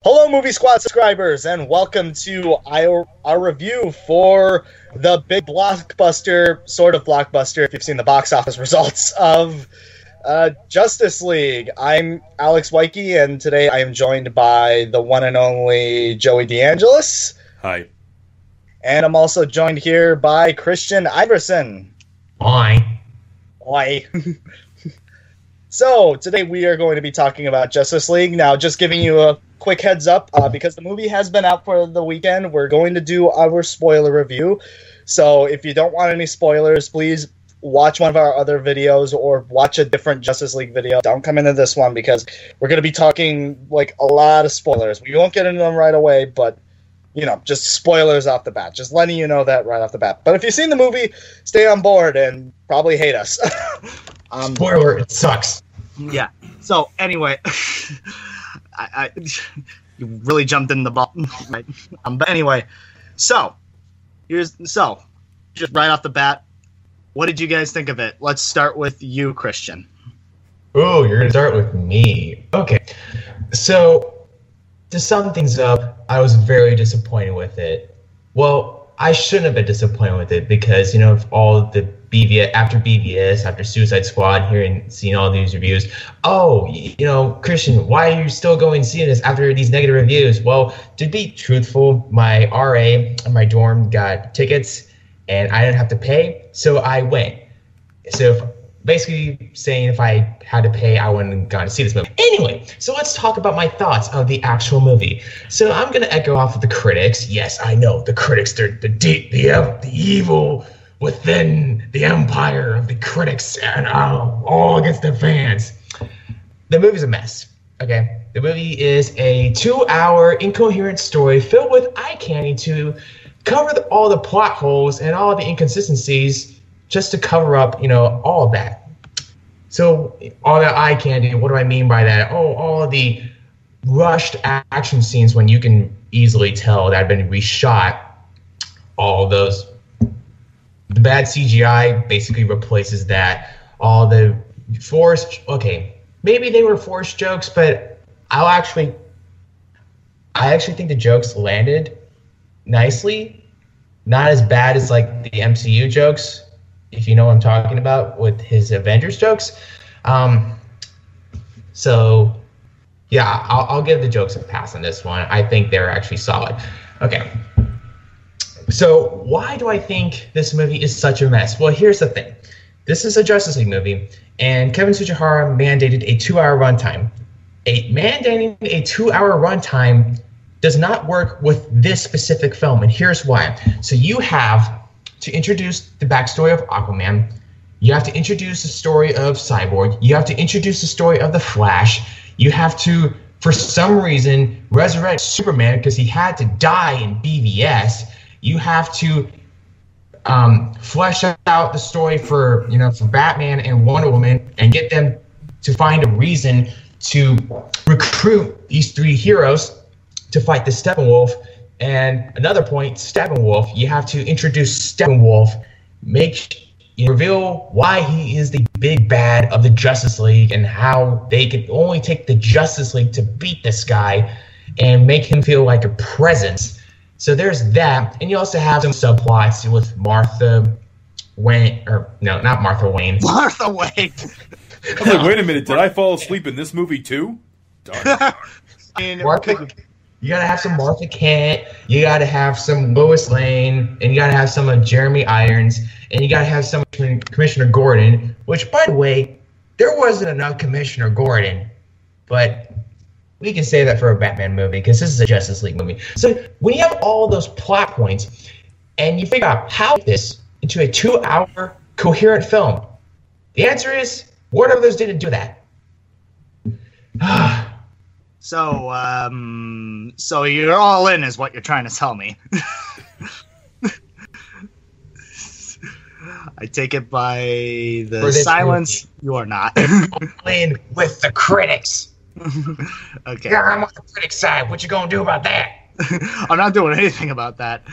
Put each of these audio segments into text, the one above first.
Hello, Movie Squad subscribers, and welcome to our review for the big blockbuster, sort of blockbuster, if you've seen the box office results, of Justice League. I'm Alex Wyke, and today I am joined by the one and only Joey DeAngelis. Hi. And I'm also joined here by Christian Iverson. Hi. Hi. So, today we are going to be talking about Justice League. Now, just giving you a quick heads up, because the movie has been out for the weekend, we're going to do our spoiler review. So, if you don't want any spoilers, please watch one of our other videos or watch a different Justice League video. Don't come into this one because we're going to be talking, like, a lot of spoilers. We won't get into them right away, but, you know, just spoilers off the bat. Just letting you know that right off the bat. But if you've seen the movie, stay on board and probably hate us. Spoiler, it sucks. Yeah. So anyway, you really jumped in the ball, right? But anyway, so just right off the bat, what did you guys think of it? Let's start with you, Christian. Oh, you're gonna start with me. Okay. So to sum things up, I was very disappointed with it. Well, I shouldn't have been disappointed with it because, you know, of all the BVS, after Suicide Squad, hearing, seeing all these reviews. Oh, you know, Christian, why are you still going to see this after these negative reviews? Well, to be truthful, my RA in my dorm got tickets and I didn't have to pay, so I went. So basically saying if I had to pay, I wouldn't have gone to see this movie. Anyway, so let's talk about my thoughts of the actual movie. So I'm going to echo off of the critics. Yes, I know, the critics, they're the evil within the empire of the critics and all against the fans. The movie's a mess, okay? The movie is a 2-hour incoherent story filled with eye candy to cover all the plot holes and all the inconsistencies just to cover up, you know, all of that. So all that eye candy, what do I mean by that? Oh, all of the rushed action scenes when you can easily tell that have been reshot. All those, the bad CGI basically replaces that. All the forced, okay, maybe they were forced jokes, but I actually think the jokes landed nicely. Not as bad as like the MCU jokes, if you know what I'm talking about, with his Avengers jokes. So, yeah, I'll give the jokes a pass on this one. I think they're actually solid. Okay. So, why do I think this movie is such a mess? Well, here's the thing. This is a Justice League movie, and Kevin Tsujihara mandated a 2-hour runtime. Mandating a 2-hour runtime does not work with this specific film, and here's why. So, you have to introduce the backstory of Aquaman. You have to introduce the story of Cyborg. You have to introduce the story of the Flash. You have to, for some reason, resurrect Superman because he had to die in BVS. You have to flesh out the story for Batman and Wonder Woman and get them to find a reason to recruit these three heroes to fight the Steppenwolf. And another point, Steppenwolf, you have to introduce Steppenwolf, reveal why he is the big bad of the Justice League and how they can only take the Justice League to beat this guy and make him feel like a presence. So there's that. And you also have some subplots with Martha Wayne, or no, not Martha Wayne. Martha Wayne! I was like, wait a minute, did I fall asleep in this movie too? Darn. Martha, you gotta have some Martha Kent, you gotta have some Lois Lane, and you gotta have some of Jeremy Irons, and you gotta have some Commissioner Gordon, which, by the way, there wasn't enough Commissioner Gordon, but we can say that for a Batman movie, because this is a Justice League movie. So when you have all those plot points, and you figure out how to this into a 2-hour coherent film, the answer is, Warner Brothers didn't do that. So you're all in is what you're trying to tell me. I take it by the silence, movie. You are not. Playing with the critics. Okay. Yeah, I'm on the critics' side. What you gonna do about that? I'm not doing anything about that.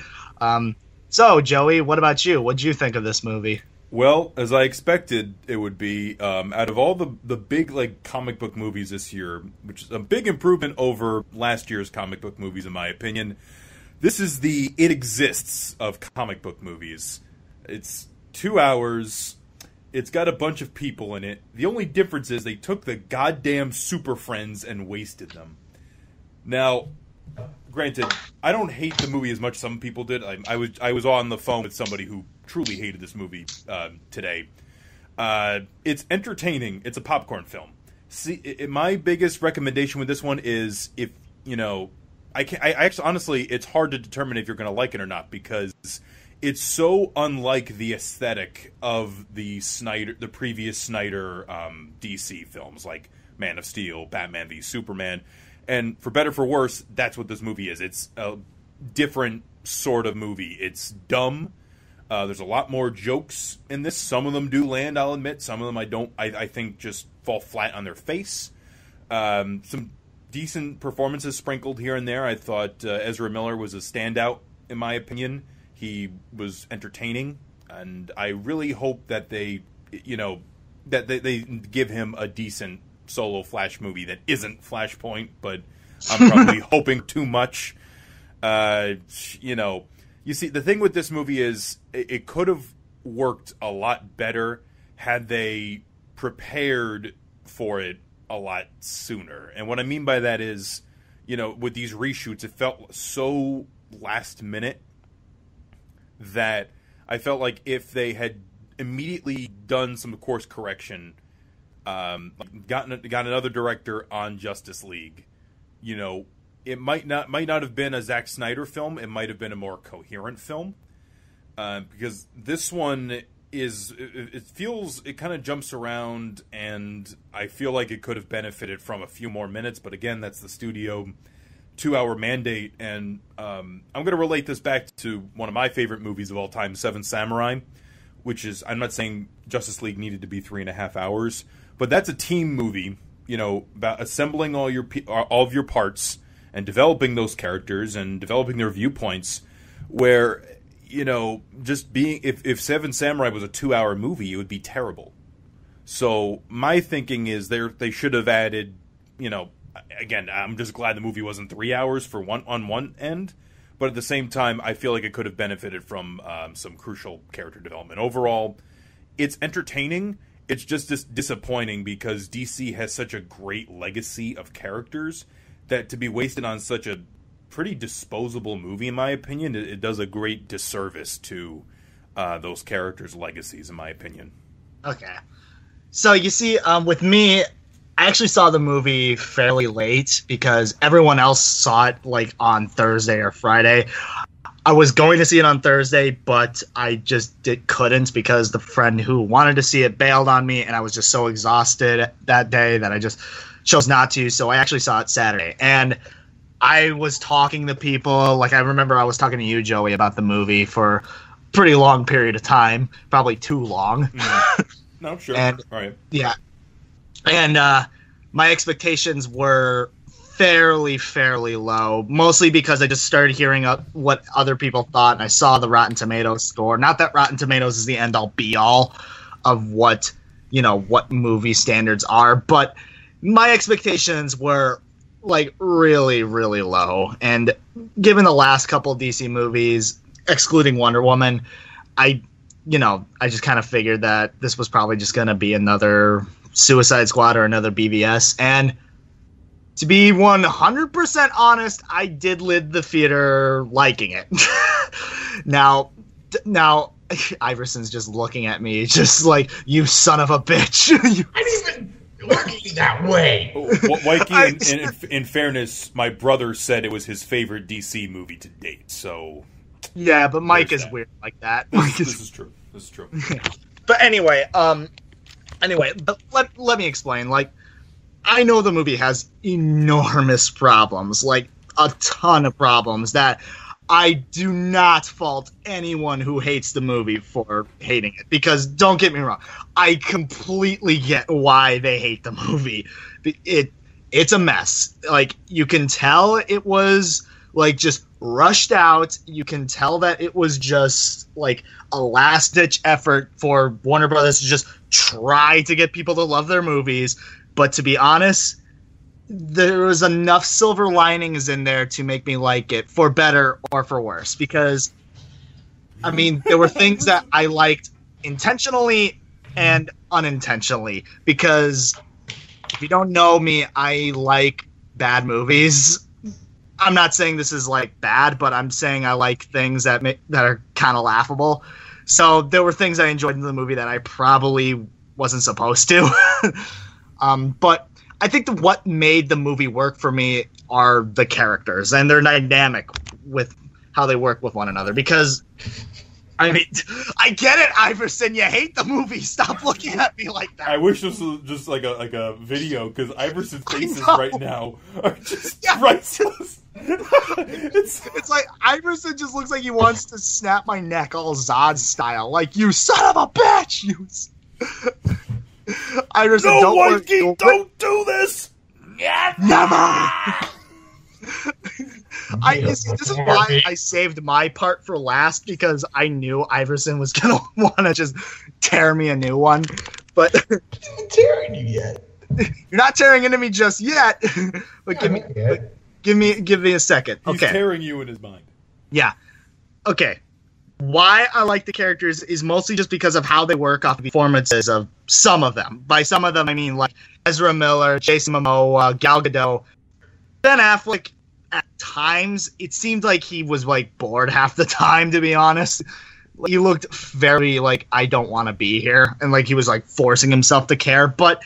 So, Joey, what about you? What'd you think of this movie? Well, as I expected, it would be. Out of all the big like comic book movies this year, which is a big improvement over last year's comic book movies, in my opinion, this is the It Exists of comic book movies. It's 2 hours. It's got a bunch of people in it. The only difference is they took the goddamn Super Friends and wasted them. Now, granted, I don't hate the movie as much as some people did. I was on the phone with somebody who truly hated this movie today. It's entertaining. It's a popcorn film. See, my biggest recommendation with this one is if I actually honestly, it's hard to determine if you're going to like it or not because it's so unlike the aesthetic of the previous Snyder DC films like Man of Steel, Batman v Superman. And for better or for worse, that's what this movie is. It's a different sort of movie. It's dumb. There's a lot more jokes in this. Some of them do land, I'll admit. Some of them I think just fall flat on their face. Some decent performances sprinkled here and there. I thought Ezra Miller was a standout, in my opinion. He was entertaining. And I really hope that they give him a decent solo Flash movie that isn't Flashpoint, but I'm probably hoping too much. You see, the thing with this movie is it could have worked a lot better had they prepared for it a lot sooner. And what I mean by that is, with these reshoots, it felt so last minute that I felt like if they had immediately done some course correction, got another director on Justice League, it might not have been a Zack Snyder film. It might have been a more coherent film, because this one it kind of jumps around, and I feel like it could have benefited from a few more minutes. But again, that's the studio 2-hour mandate, and I'm going to relate this back to one of my favorite movies of all time, Seven Samurai, which is, I'm not saying Justice League needed to be 3.5 hours. But that's a team movie, about assembling all of your parts and developing those characters and developing their viewpoints. Where, just being if Seven Samurai was a 2-hour movie, it would be terrible. So my thinking is they should have added, again, I'm just glad the movie wasn't 3 hours on one end, but at the same time, I feel like it could have benefited from some crucial character development. Overall, it's entertaining. It's just disappointing because DC has such a great legacy of characters that to be wasted on such a pretty disposable movie, in my opinion, it does a great disservice to those characters' legacies, in my opinion. Okay. So you see, with me, I actually saw the movie fairly late because everyone else saw it like on Thursday or Friday. I was going to see it on Thursday, but I just couldn't because the friend who wanted to see it bailed on me, and I was just so exhausted that day that I just chose not to. So I actually saw it Saturday, and I was talking to people. Like, I remember I was talking to you, Joey, about the movie for a pretty long period of time, probably too long. No, sure. And, all right. Yeah. And my expectations were fairly low, mostly because I just started hearing what other people thought, and I saw the Rotten Tomatoes score. Not that Rotten Tomatoes is the end-all be-all of what movie standards are, but my expectations were like really low. And given the last couple of DC movies, excluding Wonder Woman, I just kind of figured that this was probably just going to be another Suicide Squad or another BVS. And to be 100% honest, I did leave the theater liking it. Now, Iverson's just looking at me, just like, you son of a bitch. I didn't even look at you that way. Mikey, in fairness, my brother said it was his favorite DC movie to date, so... Yeah, but Mike is weird like that. This is true. But anyway, but let me explain. Like, I know the movie has enormous problems, like a ton of problems that I do not fault anyone who hates the movie for hating it, because don't get me wrong, I completely get why they hate the movie. It's a mess. Like, you can tell it was like just rushed out. You can tell that it was just like a last ditch effort for Warner Brothers to just try to get people to love their movies. But to be honest, there was enough silver linings in there to make me like it, for better or for worse. Because, I mean, there were things that I liked intentionally and unintentionally. Because if you don't know me, I like bad movies. I'm not saying this is like bad, but I'm saying I like things that are kind of laughable. So there were things I enjoyed in the movie that I probably wasn't supposed to. But I think what made the movie work for me are the characters and their dynamic with how they work with one another. Because, I mean, I get it, Iverson. You hate the movie. Stop looking at me like that. I wish this was just like a video, because Iverson's faces right now are just priceless. It's like Iverson just looks like he wants to snap my neck all Zod style. Like, you son of a bitch! Iverson, don't do this! Never! This is why I saved my part for last, because I knew Iverson was going to want to just tear me a new one. But I'm not tearing you yet. You're not tearing into me just yet. But give me a second. He's tearing you in his mind. Yeah. Okay. Why I like the characters is mostly just because of how they work off the performances of some of them. By some of them, I mean like Ezra Miller, Jason Momoa, Gal Gadot. Ben Affleck, at times, it seemed like he was like bored half the time, to be honest. He looked very like, I don't want to be here. And like he was like forcing himself to care. But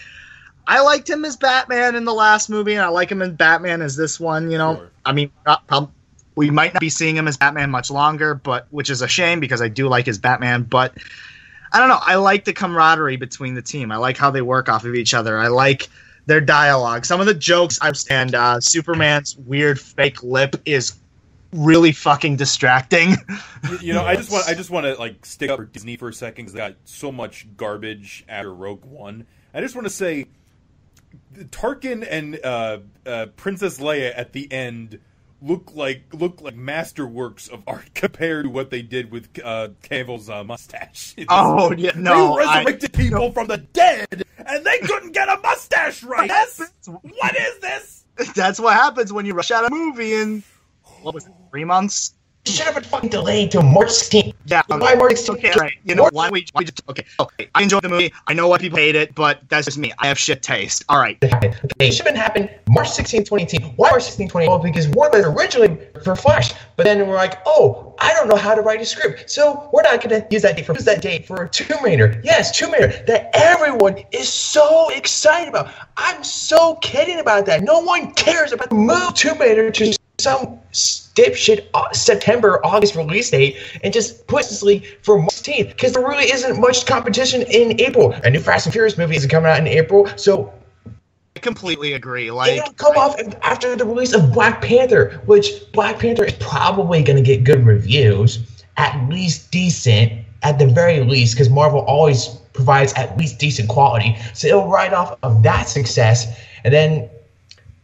I liked him as Batman in the last movie, and I like him as Batman as this one, you know. Sure. I mean, we might not be seeing him as Batman much longer, but which is a shame because I do like his Batman. But I don't know. I like the camaraderie between the team. I like how they work off of each other. I like their dialogue. Some of the jokes I understand. Superman's weird fake lip is really fucking distracting. You know, I just want to like stick up for Disney for a second, because they got so much garbage after Rogue One. I just want to say, Tarkin and Princess Leia at the end look like masterworks of art compared to what they did with Cavill's mustache. Oh yeah, no, they resurrected people from the dead, and they couldn't get a mustache right. What is this? That's what happens when you rush out a movie in, what was it, 3 months? Should have been fucking delayed till March 16th. Yeah, why March 16th? Okay, right. You know, why we just, okay. I enjoyed the movie. I know why people hate it, but that's just me. I have shit taste. All right. Okay, it should have happened March 16th, 2018. Why March 16th, 2018? Well, because Warner Bros. Originally for Flash, but then we're like, oh, I don't know how to write a script, so we're not going to use that date for Tomb Raider. Yes, Tomb Raider, that everyone is so excited about. I'm so kidding about that. No one cares about the move Tomb Raider to some dipshit September, August release date, and just push this league for March 16th, because there really isn't much competition in April. A new Fast and Furious movie isn't coming out in April, so I completely agree. Like, it'll come off after the release of Black Panther, which Black Panther is probably going to get good reviews, at least decent, at the very least, because Marvel always provides at least decent quality. So it'll ride off of that success, and then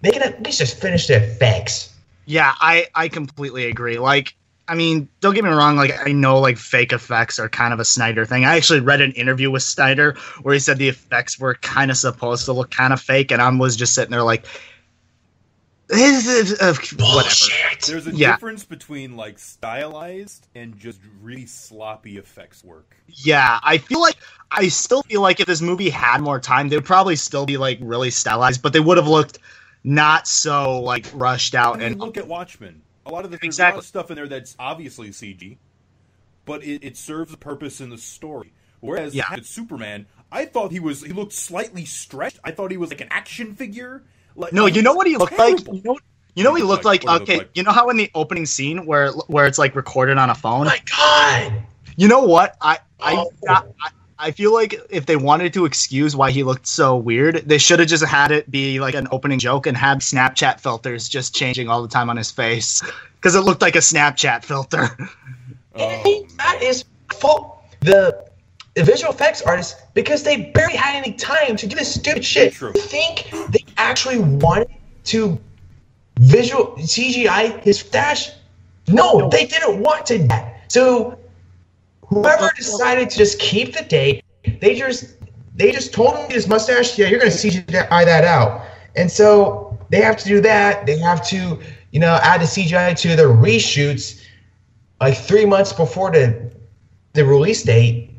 they can at least just finish their effects. Yeah, I completely agree. Like, I mean, don't get me wrong. Like, I know like fake effects are kind of a Snyder thing. I actually read an interview with Snyder where he said the effects were kind of supposed to look kind of fake, and I was just sitting there like, whatever. There's a difference between like stylized and just really sloppy effects work. Yeah, I still feel like if this movie had more time, they would probably still be like really stylized, but they would have looked not so like rushed out. I mean, and look at Watchmen. A lot of there's a lot of stuff in there that's obviously CG, but it serves a purpose in the story. Whereas with Superman, I thought he looked slightly stretched. I thought he was like an action figure. Like, no, you know what he looked like? You know what he looked like? Okay, you know how in the opening scene where it's like recorded on a phone? Oh my God! You know what? I feel like if they wanted to excuse why he looked so weird, they should have just had it be like an opening joke and had Snapchat filters just changing all the time on his face, because it looked like a Snapchat filter. That is fault the visual effects artists, because they barely had any time to do this stupid shit. True. I think they actually wanted to visual CGI his stash? No, they didn't want to do that. So whoever decided to just keep the date, they just told him his mustache, yeah, you're going to CGI that out. And so they have to do that. They have to, add the CGI to the reshoots like 3 months before the release date.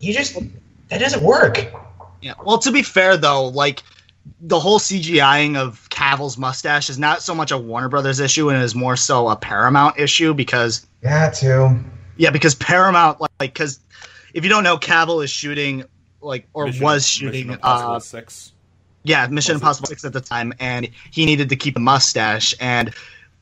That doesn't work. Yeah. Well, to be fair, though, like, the whole CGIing of Cavill's mustache is not so much a Warner Brothers issue and is more so a Paramount issue because... Yeah, too. Yeah, because Paramount, because if you don't know, Cavill is shooting, was shooting... Mission Impossible 6. Yeah, Mission Impossible 6 at the time, and he needed to keep a mustache, and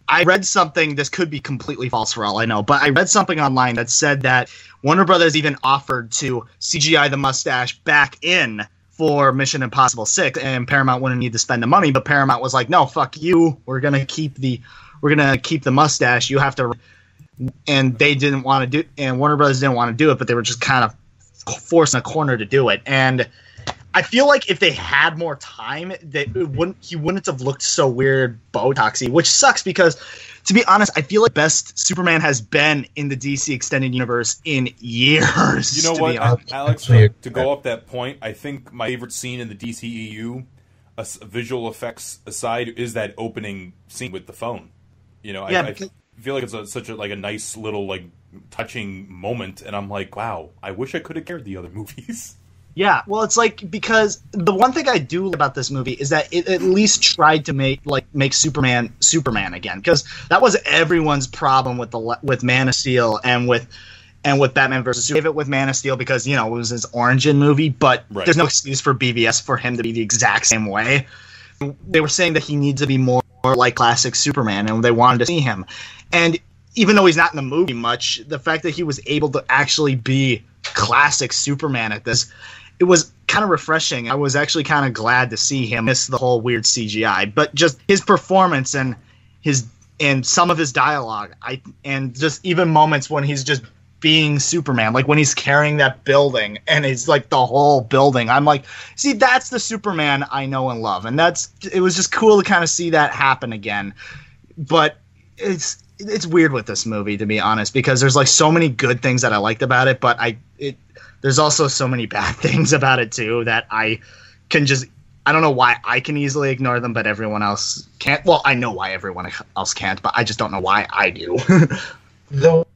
I read something, this could be completely false for all I know, but I read something online that said that Warner Brothers even offered to CGI the mustache back in for Mission Impossible 6, and Paramount wouldn't need to spend the money, but Paramount was like, no, fuck you, we're gonna keep the mustache, you have to, and they didn't want to do, and Warner Brothers didn't want to do it, but they were just kind of forced in a corner to do it, and I feel like if they had more time, he wouldn't have looked so weird Botoxy, which sucks because, to be honest, I feel like best Superman has been in the DC Extended Universe in years. You know what, Alex, to go up that point, I think my favorite scene in the DCEU, visual effects aside, is that opening scene with the phone. I feel like it's such a nice little touching moment, and I'm like, wow, I wish I could have cared the other movies. Yeah, well, it's because the one thing I do like about this movie is that it at least tried to make Superman again, because that was everyone's problem with Man of Steel and with Batman vs. Superman. Gave it with Man of Steel because it was his origin movie, but There's no excuse for BVS for him to be the exact same way. They were saying that he needs to be more like classic Superman, and they wanted to see him. And even though he's not in the movie much, the fact that he was able to actually be classic Superman at this, it was kind of refreshing. I was actually kind of glad to see him miss the whole weird CGI, but just his performance and some of his dialogue, and just even moments when he's just being Superman, like when he's carrying that building and it's the whole building. I'm like, see, that's the Superman I know and love, and it was just cool to kind of see that happen again. But it's weird with this movie, to be honest, because there's so many good things that I liked about it, but there's also so many bad things about it too that I don't know why I can easily ignore them, but everyone else can't. Well, I know why everyone else can't, but I just don't know why I do. The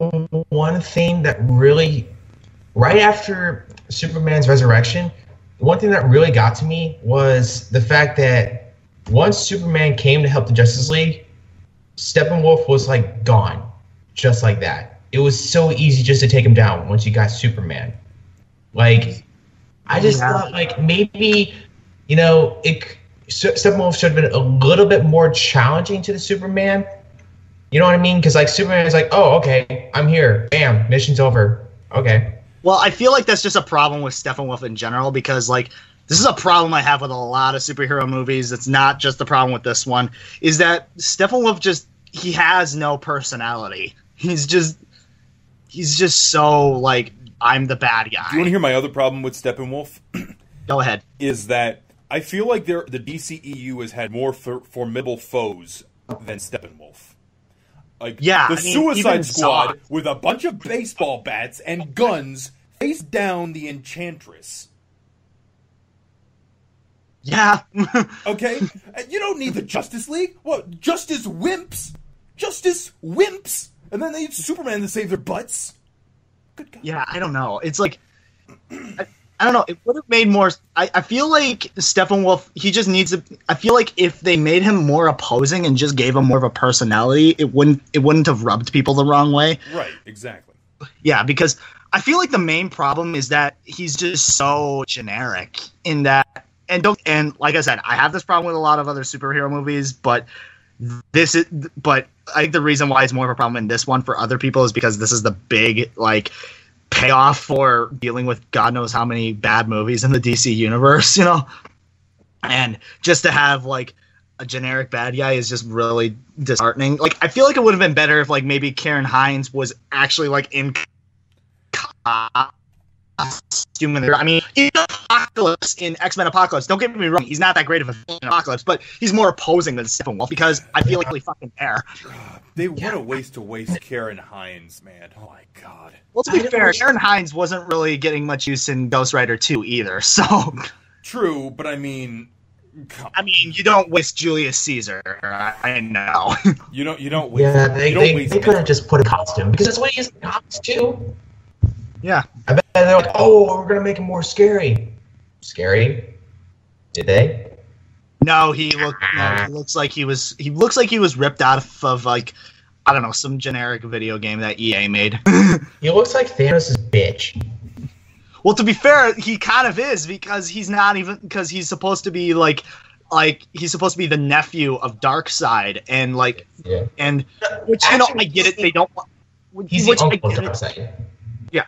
one thing that really, right after Superman's resurrection, the one thing that really got to me was the fact that once Superman came to help the Justice League, Steppenwolf was gone, just like that. It was so easy just to take him down once you got Superman. I just thought maybe Steppenwolf should have been a little bit more challenging to the Superman. You know what I mean? Because Superman's oh, okay, I'm here. Bam, mission's over. Okay. Well, I feel like that's just a problem with Steppenwolf in general because this is a problem I have with a lot of superhero movies. It's not just the problem with this one. Is that Steppenwolf he has no personality. He's just so I'm the bad guy. Do you want to hear my other problem with Steppenwolf? Go ahead. Is that I feel like the DCEU has had more formidable foes than Steppenwolf. Suicide Squad with a bunch of baseball bats and guns faced down the Enchantress. Yeah. Okay? You don't need the Justice League. What? Justice Wimps? Justice Wimps? And then they use Superman to save their butts? Good God. Yeah, I don't know. It's I don't know. It would have made more... I feel like Steppenwolf, he just needs to... I feel like if they made him more opposing and just gave him more of a personality, it wouldn't have rubbed people the wrong way. Right, exactly. Yeah, because I feel like the main problem is that he's just so generic in that... And like I said, I have this problem with a lot of other superhero movies, but I think the reason why it's more of a problem in this one for other people is because this is the big payoff for dealing with God knows how many bad movies in the DC universe, and just to have a generic bad guy is just really disheartening. I feel like it would have been better if maybe Karen Hines was actually in costume. I mean, in Apocalypse, in X-Men Apocalypse, don't get me wrong, he's not that great of a villain in Apocalypse, but he's more opposing than Steppenwolf because I feel like they fucking care. What a waste to waste Karen Hines, man. Oh my god. Well, to be fair, Karen Hines wasn't really getting much use in Ghost Rider 2 either, so... True, but I mean... you don't waste Julius Caesar. I know. You don't waste... Yeah, they couldn't just put a costume, because that's what he is in the comics, too. Yeah. I bet they're like, oh, we're going to make him more scary. Scary? Did they? No, he looks like he was ripped out of like, I don't know, some generic video game that EA made. He looks like Thanos' bitch. Well, to be fair, he kind of is because he's supposed to be like he's supposed to be the nephew of Darkseid and like and which I get it, they don't want he's the uncle of Darkseid. Yeah,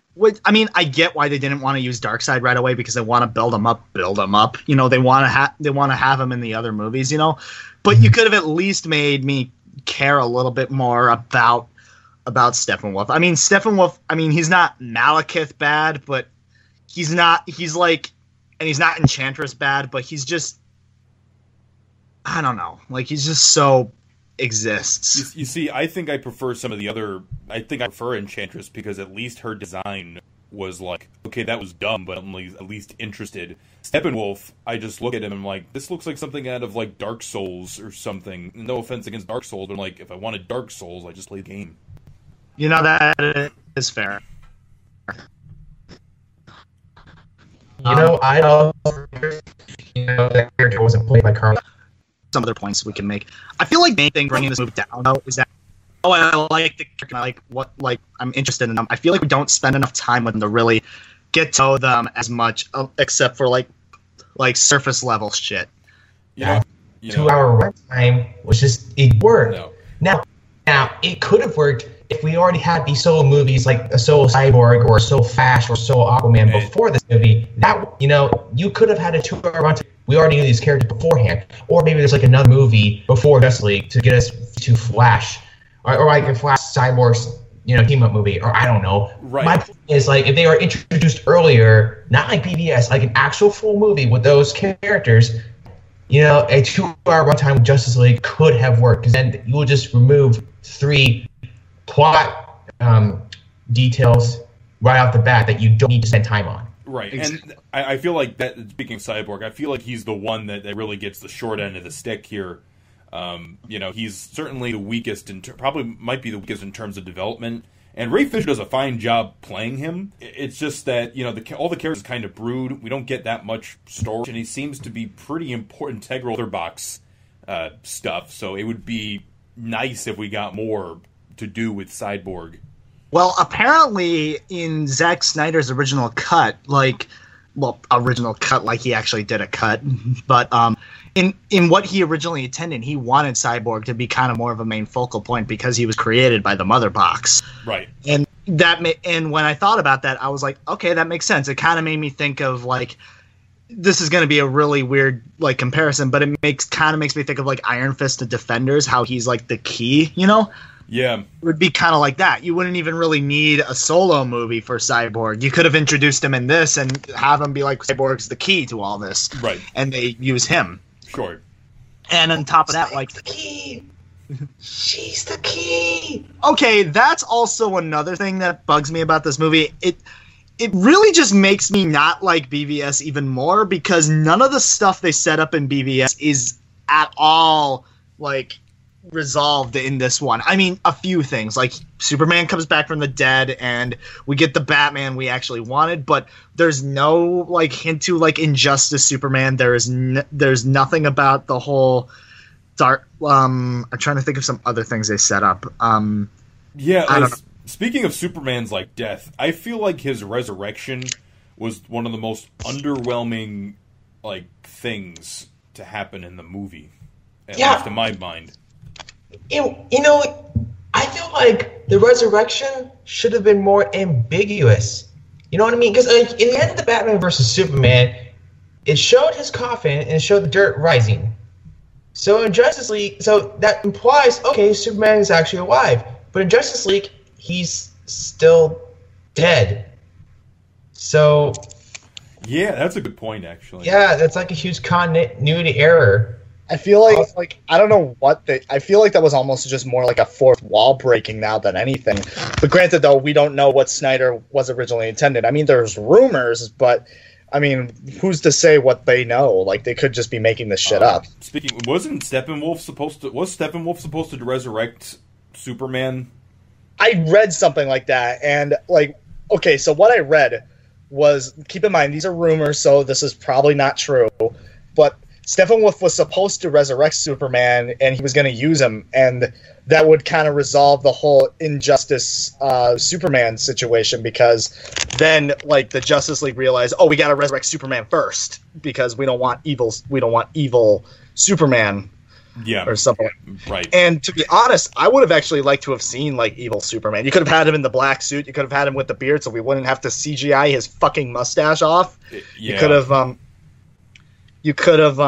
I get why they didn't want to use Darkseid right away because they want to build him up. You know, they want to have him in the other movies. You know, but you could have at least made me care a little bit more about Steppenwolf. I mean, Steppenwolf. I mean, he's not Malekith bad, but he's not. He's like, and he's not Enchantress bad, but he's just. I don't know. Like he's just so. Exists. You see, I think I prefer some of the other... I think I prefer Enchantress because at least her design was like, okay, that was dumb, but I'm at least interested. Steppenwolf, I just look at him and I'm like, this looks like something out of like Dark Souls or something. No offense against Dark Souls, but like, if I wanted Dark Souls, I just play the game. You know, that is fair. You know, I love... You know, that character wasn't played by Carl. Some other points we can make. I feel like the main thing bringing this movie down though is that I like the character, I'm interested in them. I feel like we don't spend enough time with them to really get to know them as much, except for like surface level shit. Yeah, 2 hour runtime was just it worked. No. Now it could have worked if we already had these solo movies like a solo Cyborg or a solo Flash or solo Aquaman before this movie. That you could have had a 2 hour runtime. We already knew these characters beforehand. Or maybe there's like another movie before Justice League to get us to Flash. Or like a Flash Cyborg's, team up movie. Or I don't know. Right. My point is like if they are introduced earlier, not like BVS, like an actual full movie with those characters, a 2 hour runtime with Justice League could have worked. Because then you will just remove 3 plot details right off the bat that you don't need to spend time on. Right, and I feel like that, speaking of Cyborg, I feel like he's the one that really gets the short end of the stick here. He's certainly the weakest, probably might be the weakest in terms of development, and Ray Fisher does a fine job playing him. It's just that, all the characters kind of brood, we don't get that much story, and he seems to be pretty important, integral other box stuff, so it would be nice if we got more to do with Cyborg. Well, apparently in Zack Snyder's original cut, like he actually did a cut, but in what he originally intended, he wanted Cyborg to be kind of more of a main focal point because he was created by the Mother Box. Right. And when I thought about that, I was like, okay, that makes sense. It kind of made me think of like this is going to be a really weird like comparison, but it makes me think of like Iron Fist to Defenders, how he's like the key, Yeah. It would be kind of like that. You wouldn't even really need a solo movie for Cyborg. You could have introduced him in this and have him be like, Cyborg's the key to all this. Right. And they use him. Sure. And on top of that, like... the key! She's the key! Okay, that's also another thing that bugs me about this movie. It really just makes me not like BVS even more because none of the stuff they set up in BVS is at all, like... resolved in this one. I mean, a few things like Superman comes back from the dead and we get the Batman we actually wanted, but there's no like hint to like Injustice Superman. There's nothing about the whole dark. I'm trying to think of some other things they set up. Speaking of Superman's like death, I feel like his resurrection was one of the most underwhelming like things to happen in the movie, at least in my mind. I feel like the resurrection should have been more ambiguous. You know what I mean? Because in the end of the Batman versus Superman, it showed his coffin and it showed the dirt rising. So in Justice League, so that implies, okay, Superman is actually alive. But in Justice League, he's still dead. So Yeah, that's a good point, actually. yeah, that's like a huge continuity error. I feel like I don't know what I feel like that was almost just more like a fourth wall breaking now than anything. But granted, though, we don't know what Snyder was originally intended. I mean, there's rumors, but I mean, who's to say what they know? Like, they could just be making this shit up. Speaking, Steppenwolf supposed to resurrect Superman? I read something like that, and like, okay, so what I read was, keep in mind, these are rumors, so this is probably not true, but Steppenwolf was supposed to resurrect Superman, and he was going to use him, and that would kind of resolve the whole Injustice Superman situation, because then, like, the Justice League realized, oh, we got to resurrect Superman first, because we don't want evil Superman. Yeah, or something. Right. And to be honest, I would have actually liked to have seen like evil Superman. You could have had him in the black suit. You could have had him with the beard, so we wouldn't have to CGI his fucking mustache off. Yeah. You could have,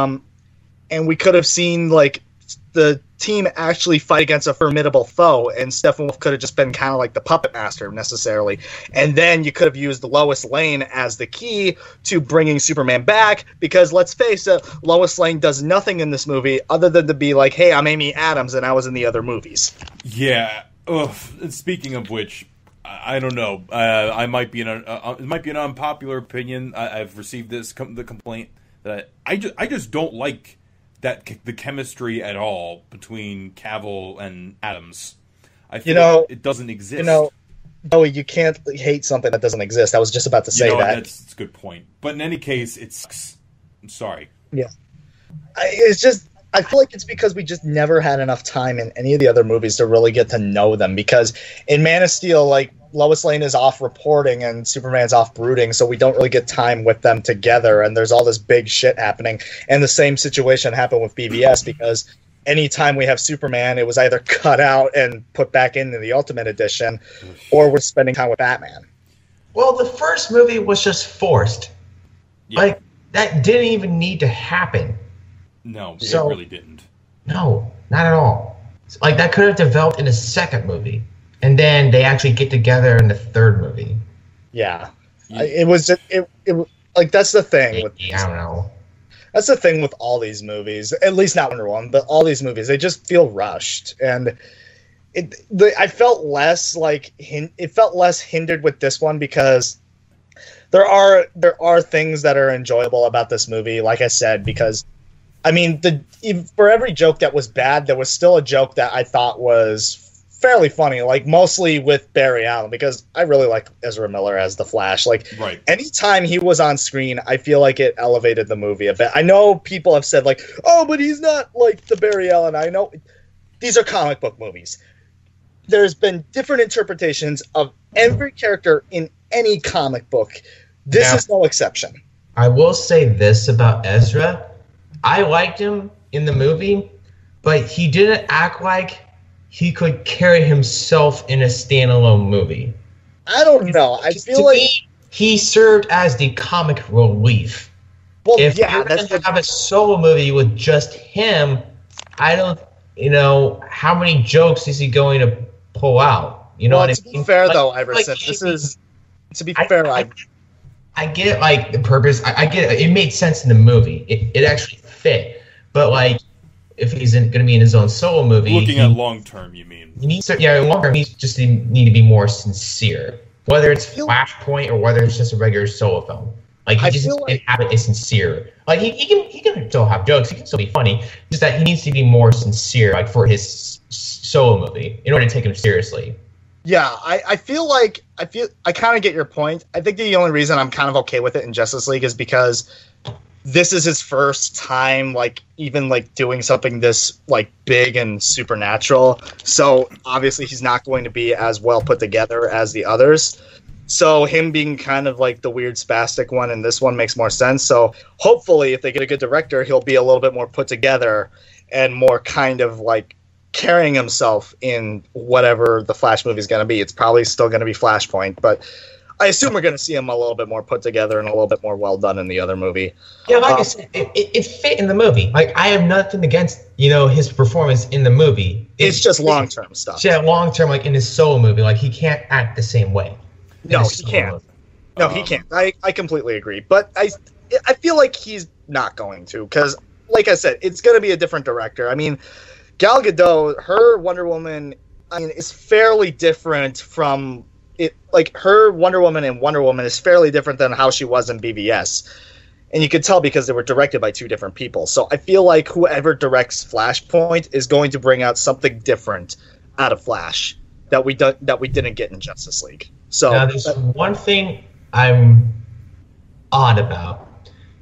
and we could have seen like the team actually fight against a formidable foe, and Steppenwolf could have just been kind of like the puppet master necessarily. And then you could have used Lois Lane as the key to bringing Superman back, because let's face it, Lois Lane does nothing in this movie other than to be like, hey, I'm Amy Adams and I was in the other movies. Yeah. Ugh. Speaking of which, I don't know. It might be an unpopular opinion. I've received the complaint that I just don't like the chemistry at all between Cavill and Adams. I feel it doesn't exist. No, you can't hate something that doesn't exist. I was just about to say that. That's a good point. But in any case, it sucks. I'm sorry. Yeah. I feel like it's because we just never had enough time in any of the other movies to really get to know them. Because in Man of Steel, like, Lois Lane is off reporting and Superman's off brooding, so we don't really get time with them together, and there's all this big shit happening. And the same situation happened with BVS, because anytime we have Superman, it was either cut out and put back into the Ultimate Edition, or we're spending time with Batman. Well, the first movie was just forced. Yeah. Like, that didn't even need to happen. No, it really didn't. No, not at all. Like, that could have developed in the second movie. And then they actually get together in the third movie. Yeah. It was like, that's the thing. I don't know. That's the thing with all these movies. At least not Wonder Woman, but all these movies, they just feel rushed. And I felt less hindered with this one, because there are things that are enjoyable about this movie. Like I said, because I mean, for every joke that was bad, there was still a joke that I thought was fairly funny, like mostly with Barry Allen, because I really like Ezra Miller as the Flash. Like, right. Anytime he was on screen, I feel like it elevated the movie a bit. I know people have said like, oh, but he's not like the Barry Allen. I know these are comic book movies. There's been different interpretations of every character in any comic book. This is no exception. I will say this about Ezra. I liked him in the movie, but he didn't act like he could carry himself in a standalone movie. I don't know. I feel like he served as the comic relief. Well, if you're going to have a solo movie with just him, I don't, how many jokes is he going to pull out? You know what I mean? To be fair, though, Iverson, to be fair, I get like the purpose. I get it. It made sense in the movie. It actually fit. But like, if he's going to be in his own solo movie, looking at long term, you mean? He needs to, long term. He just need to be more sincere. Whether it's Flashpoint or whether it's just a regular solo film, like he just have it sincere. Like he can still have jokes. He can still be funny. Just that he needs to be more sincere, like for his solo movie, in order to take him seriously. Yeah, I kind of get your point. I think the only reason I'm kind of okay with it in Justice League is because this is his first time, like, even, like, doing something this, like, big and supernatural. So, obviously, he's not going to be as well put together as the others. So, him being kind of, like, the weird spastic one in this one makes more sense. So, hopefully, if they get a good director, he'll be a little bit more put together and more kind of, like, carrying himself in whatever the Flash movie is going to be. It's probably still going to be Flashpoint, but I assume we're going to see him a little bit more put together and a little bit more well done in the other movie. Yeah, like I said, it fit in the movie. Like, I have nothing against, his performance in the movie. It's just long-term stuff. Yeah, long-term, like in his solo movie. Like, he can't act the same way. No, he can't. No, he can't. I completely agree. But I feel like he's not going to, because, like I said, it's going to be a different director. I mean, Gal Gadot, her Wonder Woman, I mean, is fairly different from it. Like, her Wonder Woman in Wonder Woman is fairly different than how she was in BVS. And you could tell because they were directed by two different people. So I feel like whoever directs Flashpoint is going to bring out something different out of Flash that we didn't get in Justice League. So now, there's one thing I'm odd about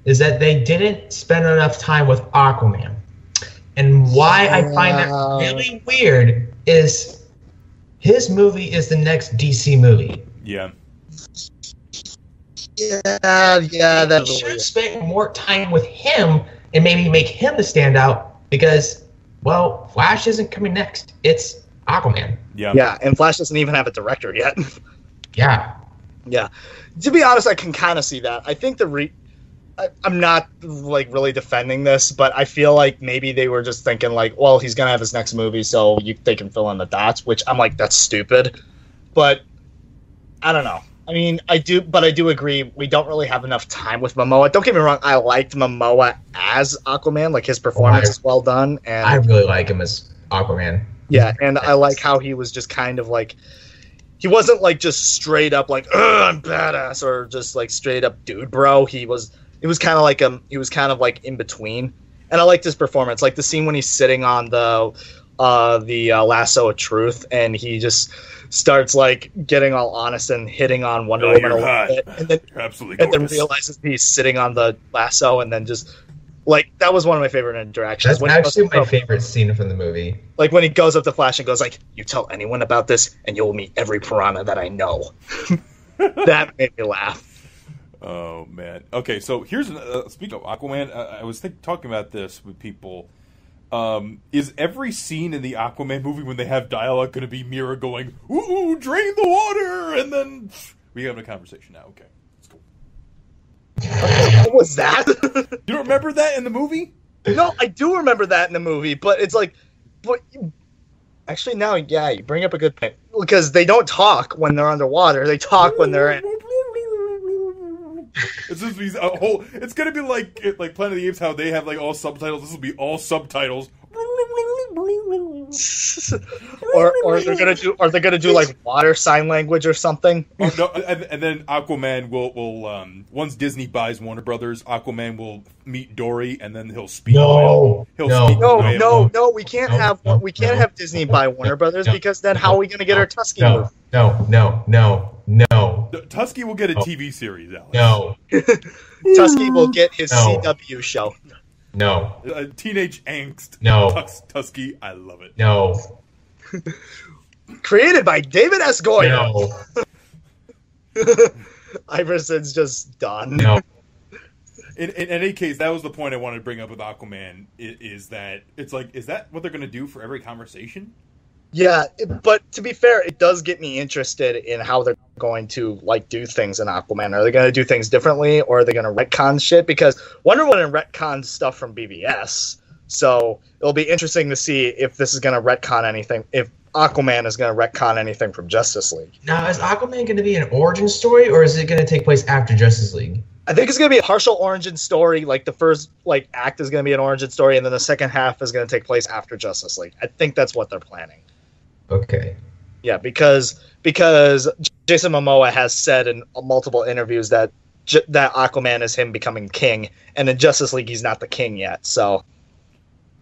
is that they didn't spend enough time with Aquaman. And why I find that really weird is his movie is the next DC movie. Yeah. Yeah, They should have spent more time with him and maybe make him the standout because, well, Flash isn't coming next. It's Aquaman. Yeah. Yeah, and Flash doesn't even have a director yet. Yeah. Yeah. To be honest, I can kind of see that. I think I'm not like really defending this, but I feel like maybe they were just thinking like, well, he's gonna have his next movie, so they can fill in the dots. Which I'm like, that's stupid. But I don't know. I mean, I do agree. We don't really have enough time with Momoa. Don't get me wrong. I liked Momoa as Aquaman. Like, his performance is well done, and I really like him as Aquaman. Yeah, and I like how he was just kind of like, he wasn't like just straight up like, I'm badass, or just like straight up dude bro. He was kind of like in between, and I liked his performance. Like the scene when he's sitting on the lasso of truth, and he just starts like getting all honest and hitting on Wonder Woman a little bit, and then realizes he's sitting on the lasso, and then just like, that was one of my favorite interactions. That's actually my favorite scene from the movie. Like when he goes up to Flash and goes like, "You tell anyone about this, and you'll meet every piranha that I know." That made me laugh. Oh man. Okay, so here's speaking of Aquaman, I was talking about this with people. Is every scene in the Aquaman movie when they have dialogue going to be Mira going, "Ooh, drain the water," and then we having a conversation now? Okay, it's cool. What was that? You don't remember that in the movie? No, I do remember that in the movie, but it's like, actually now, yeah, you bring up a good point, because they don't talk when they're underwater. They talk when they're in. It's just these whole. It's gonna be like Planet of the Apes, how they have like all subtitles. This will be all subtitles. or they're gonna do like water sign language or something. Oh, no, and then Aquaman will once Disney buys Warner Brothers, Aquaman will meet Dory, and then he'll speak. No, we can't have Disney buy Warner Brothers, because then how are we gonna get our Tusky movie? No. Tusky will get a TV series, Alex. No. Tusky will get his CW show. No. Teenage angst. No. Tusky, I love it. No. Created by David S. Goyer. No. Iverson's just done. No. In any case, that was the point I wanted to bring up with Aquaman, is that it's like, is that what they're going to do for every conversation? Yeah, but to be fair, it does get me interested in how they're going to like do things in Aquaman. Are they going to do things differently, or are they going to retcon shit? Because Wonder Woman retcons stuff from BVS, so it'll be interesting to see if this is going to retcon anything. If Aquaman is going to retcon anything from Justice League. Now, is Aquaman going to be an origin story, or is it going to take place after Justice League? I think it's going to be a partial origin story. Like the first act is going to be an origin story, and then the second half is going to take place after Justice League. I think that's what they're planning. Okay. Yeah, because Jason Momoa has said in multiple interviews that Aquaman is him becoming king, and in Justice League he's not the king yet. So.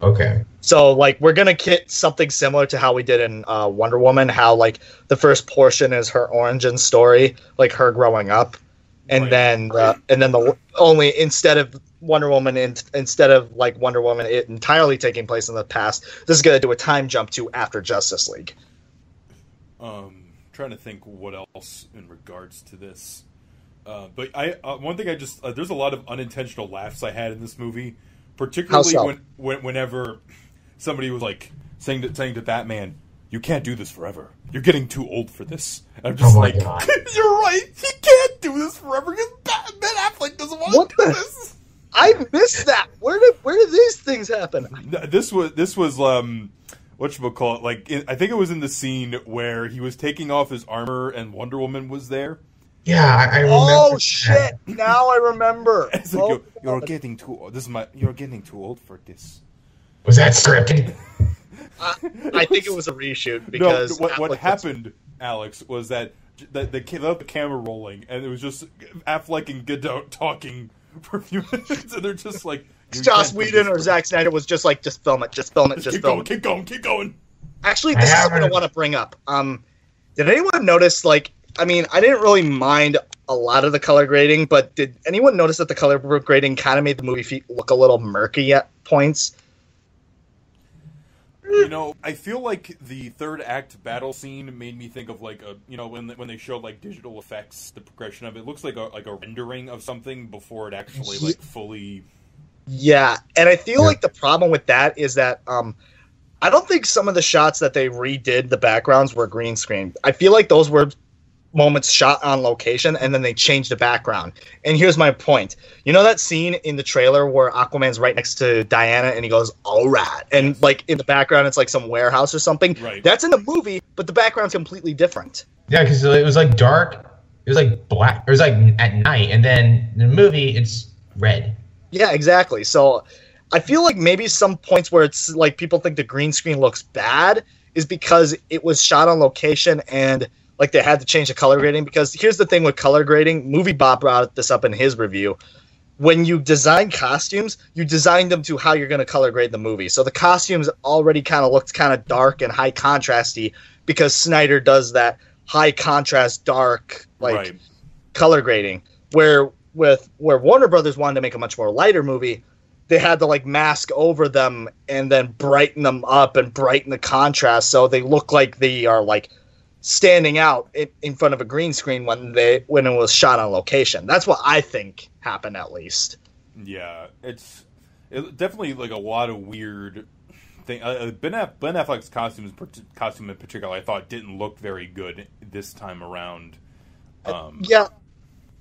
Okay. So like we're gonna get something similar to how we did in Wonder Woman, how like the first portion is her origin story, like her growing up, and Right. then the only instead of Wonder Woman it entirely taking place in the past, this is gonna do a time jump to after Justice League. Trying to think what else in regards to this, but one thing there's a lot of unintentional laughs I had in this movie, particularly How so? whenever somebody was like saying to Batman, "You can't do this forever. You're getting too old for this." And I'm just God. "You're right. He can't do this forever because Ben Affleck doesn't want to do this." I missed that. Where did these things happen? This was whatchamacallit, I think it was in the scene where he was taking off his armor and Wonder Woman was there. Yeah, I remember. Oh that. shit! Now I remember. It's like, you're getting too old. You're getting too old for this. Was that scripted? I think it was a reshoot because what happened, Alex, was that they left the camera rolling, and it was just Affleck and Godot talking for a few minutes, and they're just like, Joss Whedon or Zack Snyder was just like, just film it, just film it, just film it. Keep going. Actually, this is something I want to bring up. Did anyone notice, like, I mean, I didn't really mind a lot of the color grading, but did anyone notice that the color grading kind of made the movie look a little murky at points? You know, I feel like the third act battle scene made me think of like when they showed like digital effects, the progression of it looks like a rendering of something before it actually like fully. Yeah, and I feel like the problem with that is that I don't think some of the shots that they redid the backgrounds were green screen. I feel like those were moments shot on location, and then they changed the background. And here's my point. You know that scene in the trailer where Aquaman's right next to Diana and he goes, all right, and like in the background it's like some warehouse or something? Right. That's in the movie, but the background's completely different. Yeah, because it was like dark. It was like black. It was like at night, and then in the movie it's red. Yeah, exactly. So I feel like maybe some points where it's like people think the green screen looks bad is because it was shot on location and like they had to change the color grading. Because here's the thing with color grading, Movie Bob brought this up in his review. When you design costumes, you design them to how you're going to color grade the movie. So the costumes already kind of looked kind of dark and high contrasty because Snyder does that high contrast dark like color grading. Where Warner Brothers wanted to make a much more lighter movie, they had to like mask over them and then brighten them up and brighten the contrast so they look like they are like standing out in front of a green screen when it was shot on location. That's what I think happened, at least. Yeah, it's definitely like a lot of weird thing. Ben Affleck's costume in particular, I thought didn't look very good this time around. Yeah.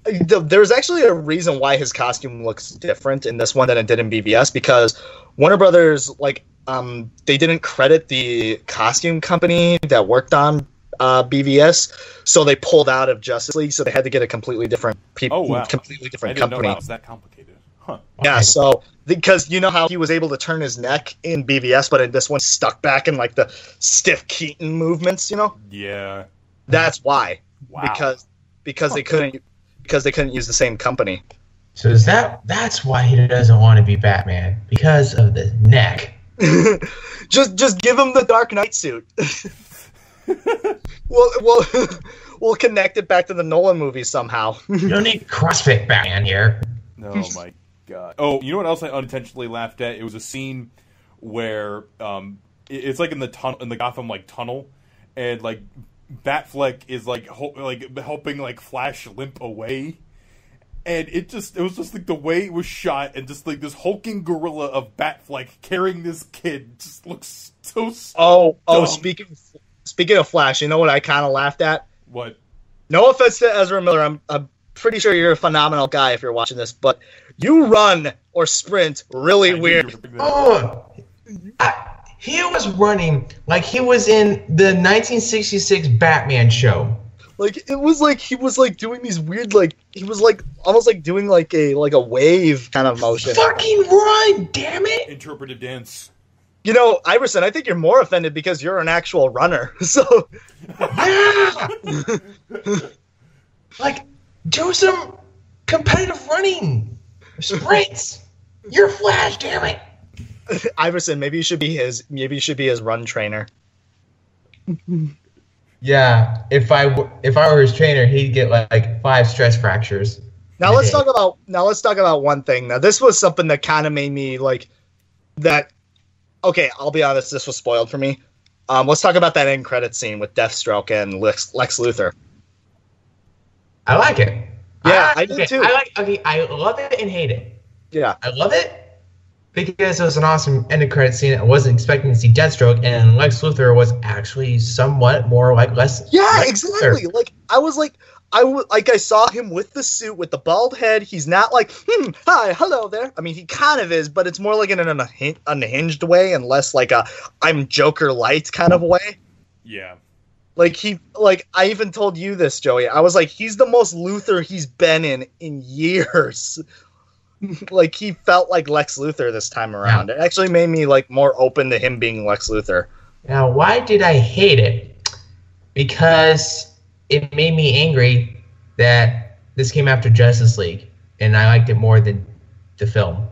There's actually a reason why his costume looks different in this one than it did in BVS, because Warner Brothers, like, they didn't credit the costume company that worked on BVS, so they pulled out of Justice League, so they had to get a completely different completely different I didn't company. know that was that complicated. Huh. Yeah, so because you know how he was able to turn his neck in BVS, but in this one stuck back in like the stiff Keaton movements, you know? Yeah. That's why. Wow. Because they couldn't use the same company. So that's why he doesn't want to be Batman, because of the neck. just give him the Dark Knight suit. We'll connect it back to the Nolan movies somehow. You don't need CrossFit Batman here. Oh my god. Oh, you know what else I unintentionally laughed at? It was a scene where it's like in the Gotham like tunnel, and like Batfleck is like helping like Flash limp away. And it was just like the way it was shot, and just like this hulking gorilla of Batfleck carrying this kid just looks so dumb. Speaking of Flash, you know what I kind of laughed at? What? No offense to Ezra Miller, I'm pretty sure you're a phenomenal guy if you're watching this, but you run or sprint really weird. He was running like he was in the 1966 Batman show. Like it was like he was like doing these weird he was like almost like doing like a wave kind of motion. Fucking run, damn it! Interpretive dance. You know, Iverson, I think you're more offended because you're an actual runner. So yeah, like do some competitive running, sprints. You're Flash, damn it! Iverson, maybe you should be his run trainer. Yeah, if I were his trainer, he'd get like 5 stress fractures. Now let's talk about one thing. Now this was something that kind of made me like that. Okay, I'll be honest, this was spoiled for me. Let's talk about that end credit scene with Deathstroke and Lex Luthor. I like it. Yeah, I do too. I love it and hate it. Yeah, I love it because it was an awesome end credit scene. I wasn't expecting to see Deathstroke, and Lex Luthor was actually somewhat more like Lex. Yeah, Lex exactly. Luthor. Like I saw him with the suit, with the bald head. He's not like, hi, hello there. I mean, he kind of is, but it's more like in an unhinged way and less like a I'm Joker light kind of way. Yeah. I even told you this, Joey. I was like, he's the most Luthor he's been in years. Like, he felt like Lex Luthor this time around. It actually made me like more open to him being Lex Luthor. Now, why did I hate it? Because it made me angry that this came after Justice League, and I liked it more than the film.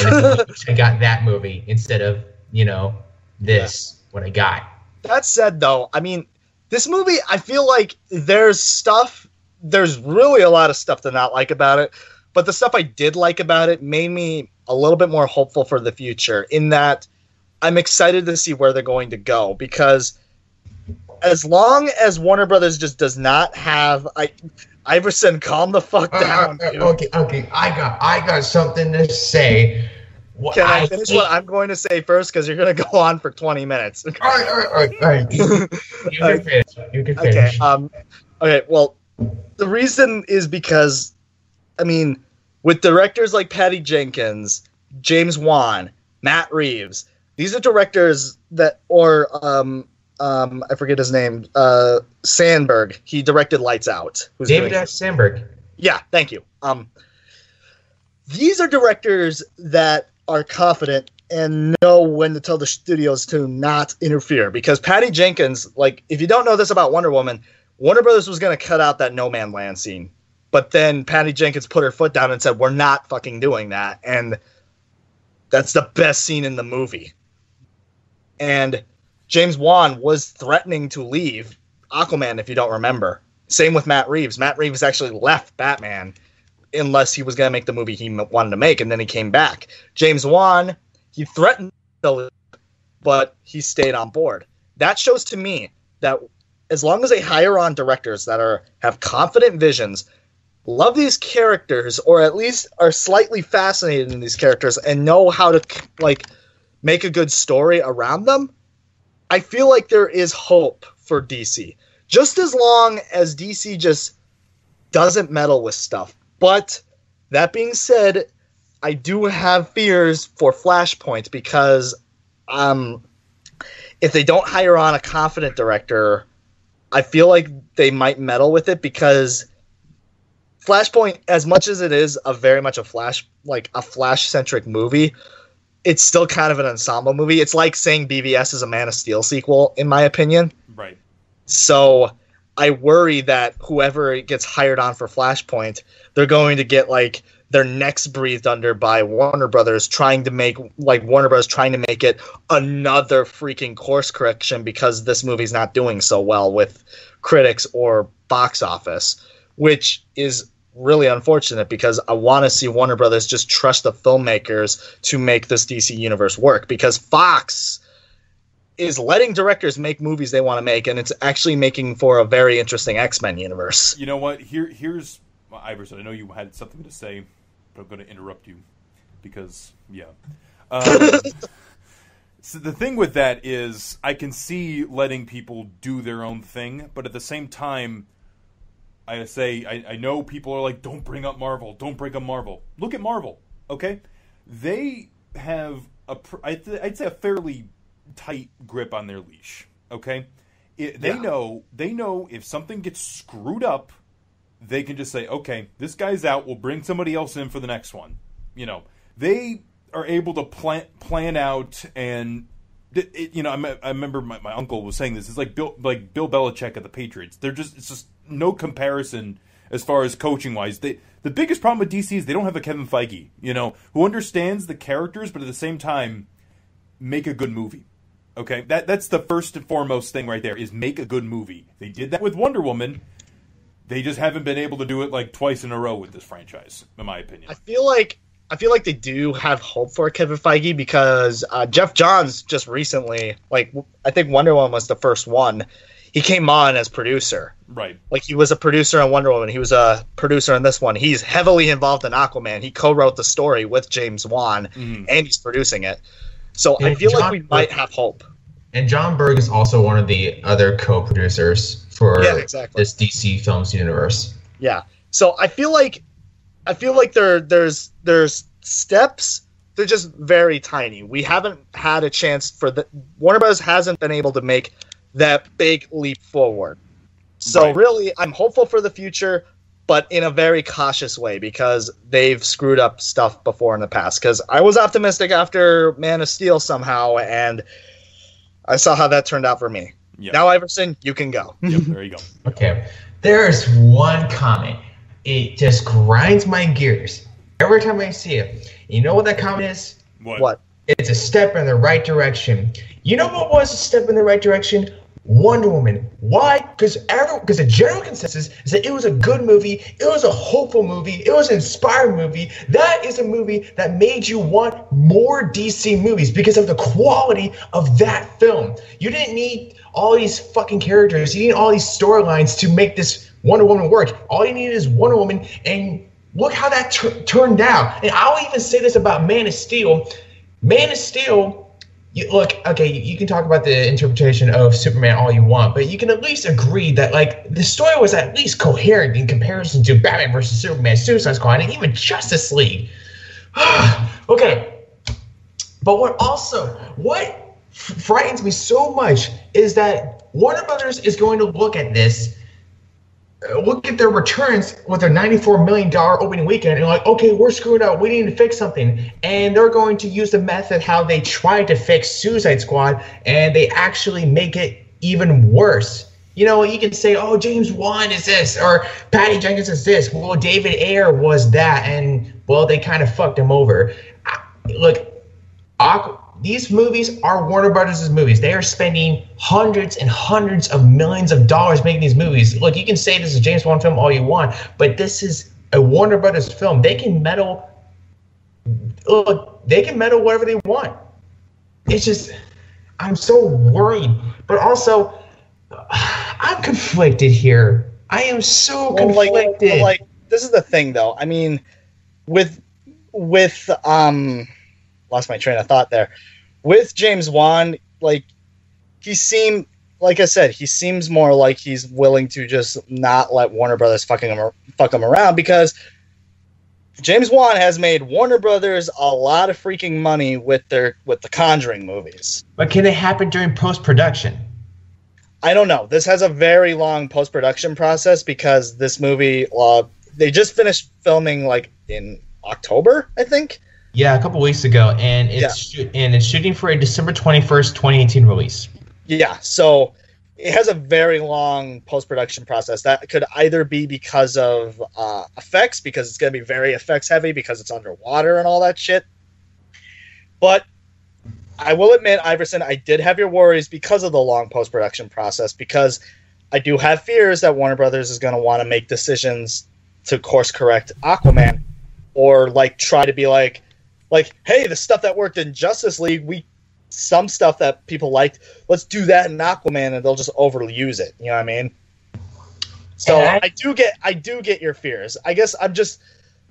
And I wish I got that movie instead of, this, what I got. That said, though, I mean, this movie, I feel like there's really a lot of stuff to not like about it, but the stuff I did like about it made me a little bit more hopeful for the future, in that I'm excited to see where they're going to go, because as long as Warner Brothers just does not have... Iverson, calm the fuck down. Okay, I got something to say. Can I finish what I'm going to say first? Because you're going to go on for 20 minutes. All right. You can finish. Okay, well, the reason is because, I mean, with directors like Patty Jenkins, James Wan, Matt Reeves, these are directors that, or I forget his name, Sandberg. He directed Lights Out. David F. Sandberg. Yeah, thank you. These are directors that are confident and know when to tell the studios to not interfere. Because Patty Jenkins, like, if you don't know this about Wonder Woman, Warner Brothers was going to cut out that No Man Land scene. But then Patty Jenkins put her foot down and said, we're not fucking doing that. And that's the best scene in the movie. And James Wan was threatening to leave Aquaman, if you don't remember. Same with Matt Reeves. Matt Reeves actually left Batman unless he was going to make the movie he wanted to make, and then he came back. James Wan, he threatened to leave, but he stayed on board. That shows to me that as long as they hire on directors that have confident visions, love these characters, or at least are slightly fascinated in these characters and know how to make a good story around them, I feel like there is hope for DC. Just as long as DC just doesn't meddle with stuff. But that being said, I do have fears for Flashpoint, because if they don't hire on a confident director, I feel like they might meddle with it, because Flashpoint, as much as it is very much a Flash-centric movie, it's still kind of an ensemble movie. It's like saying BVS is a Man of Steel sequel, in my opinion. Right. So I worry that whoever gets hired on for Flashpoint, they're going to get their necks breathed under by Warner Brothers trying to make it another freaking course correction because this movie's not doing so well with critics or box office, which is really unfortunate, because I want to see Warner Brothers just trust the filmmakers to make this DC universe work, because Fox is letting directors make movies they want to make, and it's actually making for a very interesting X-Men universe. You know what? Here's Iverson. I know you had something to say, but I'm going to interrupt you because, yeah. So the thing with that is I can see letting people do their own thing, but at the same time, I know people are like, don't bring up Marvel. Don't bring up Marvel. Look at Marvel, okay? They have, I'd say, a fairly tight grip on their leash, okay? They know if something gets screwed up, they can just say, okay, this guy's out, we'll bring somebody else in for the next one. They are able to plan out, and I remember my uncle was saying this. It's like Bill Belichick at the Patriots. It's just no comparison as far as coaching wise. The biggest problem with DC is they don't have a Kevin Feige, who understands the characters, but at the same time make a good movie. Okay, that's the first and foremost thing right there, is make a good movie. They did that with Wonder Woman. They just haven't been able to do it twice in a row with this franchise, in my opinion. I feel like they do have hope for Kevin Feige, because Jeff Johns just recently, I think Wonder Woman was the first one, he came on as producer. Right. He was a producer on Wonder Woman. He was a producer on this one. He's heavily involved in Aquaman. He co-wrote the story with James Wan, and he's producing it. So I feel like we might have hope. And John Berg is also one of the other co-producers for this DC Films universe. Yeah. So I feel like there's steps. They're just very tiny. We haven't had a chance Warner Bros. Hasn't been able to make that big leap forward. So Right. really, I'm hopeful for the future, but in a very cautious way because they've screwed up stuff before in the past. Because I was optimistic after Man of Steel somehow, and I saw how that turned out for me. Yep. Now, Iverson, you can go. Yep, there you go. Okay. There's one comment. It just grinds my gears every time I see it. You know what that comment is? What? It's a step in the right direction. You know what was a step in the right direction? Wonder Woman. Why? Because the general consensus is that it was a good movie. It was a hopeful movie. It was an inspiring movie. That is a movie that made you want more DC movies because of the quality of that film. You didn't need all these fucking characters. You need all these storylines to make this Wonder Woman work. All you need is Wonder Woman, and look how that turned out. And I'll even say this about Man of Steel. Man of Steel. You can talk about the interpretation of Superman all you want, but you can at least agree that like the story was at least coherent in comparison to Batman versus Superman, Suicide Squad, and even Justice League. Okay, but what frightens me so much is that Warner Brothers is going to look at this. Look at their returns with their $94 million opening weekend and like, okay, we're screwed up. We need to fix something. And they're going to use the method how they tried to fix Suicide Squad, and they actually make it even worse. You know, you can say, oh, James Wan is this, or Patty Jenkins is this. Well, David Ayer was that, and, well, they kind of fucked him over. Look, these movies are Warner Brothers' movies. They are spending hundreds and hundreds of millions of dollars making these movies. Look, you can say this is a James Wan film all you want, but this is a Warner Brothers film. They can meddle. They can meddle whatever they want. It's just, I'm so worried, but also, I'm conflicted here. I am so conflicted. Like, this is the thing, though. I mean, with lost my train of thought there. With James Wan, like, like I said, he seems more like he's willing to just not let Warner Brothers fuck him around, because James Wan has made Warner Brothers a lot of freaking money with the Conjuring movies. But can it happen during post-production? I don't know. This has a very long post-production process because this movie, they just finished filming like in October, I think. Yeah, a couple weeks ago, and it's shooting for a December 21st, 2018 release. Yeah, so it has a very long post-production process. That could either be because of effects, because it's going to be very effects heavy because it's underwater and all that shit. But I will admit, Iverson, I did have your worries because of the long post-production process, because I do have fears that Warner Brothers is going to want to make decisions to course correct Aquaman, or like try to be like, hey, the stuff that worked in Justice League, some stuff that people liked, let's do that in Aquaman, and they'll just overuse it. You know what I mean? So I do get your fears. I guess I'm just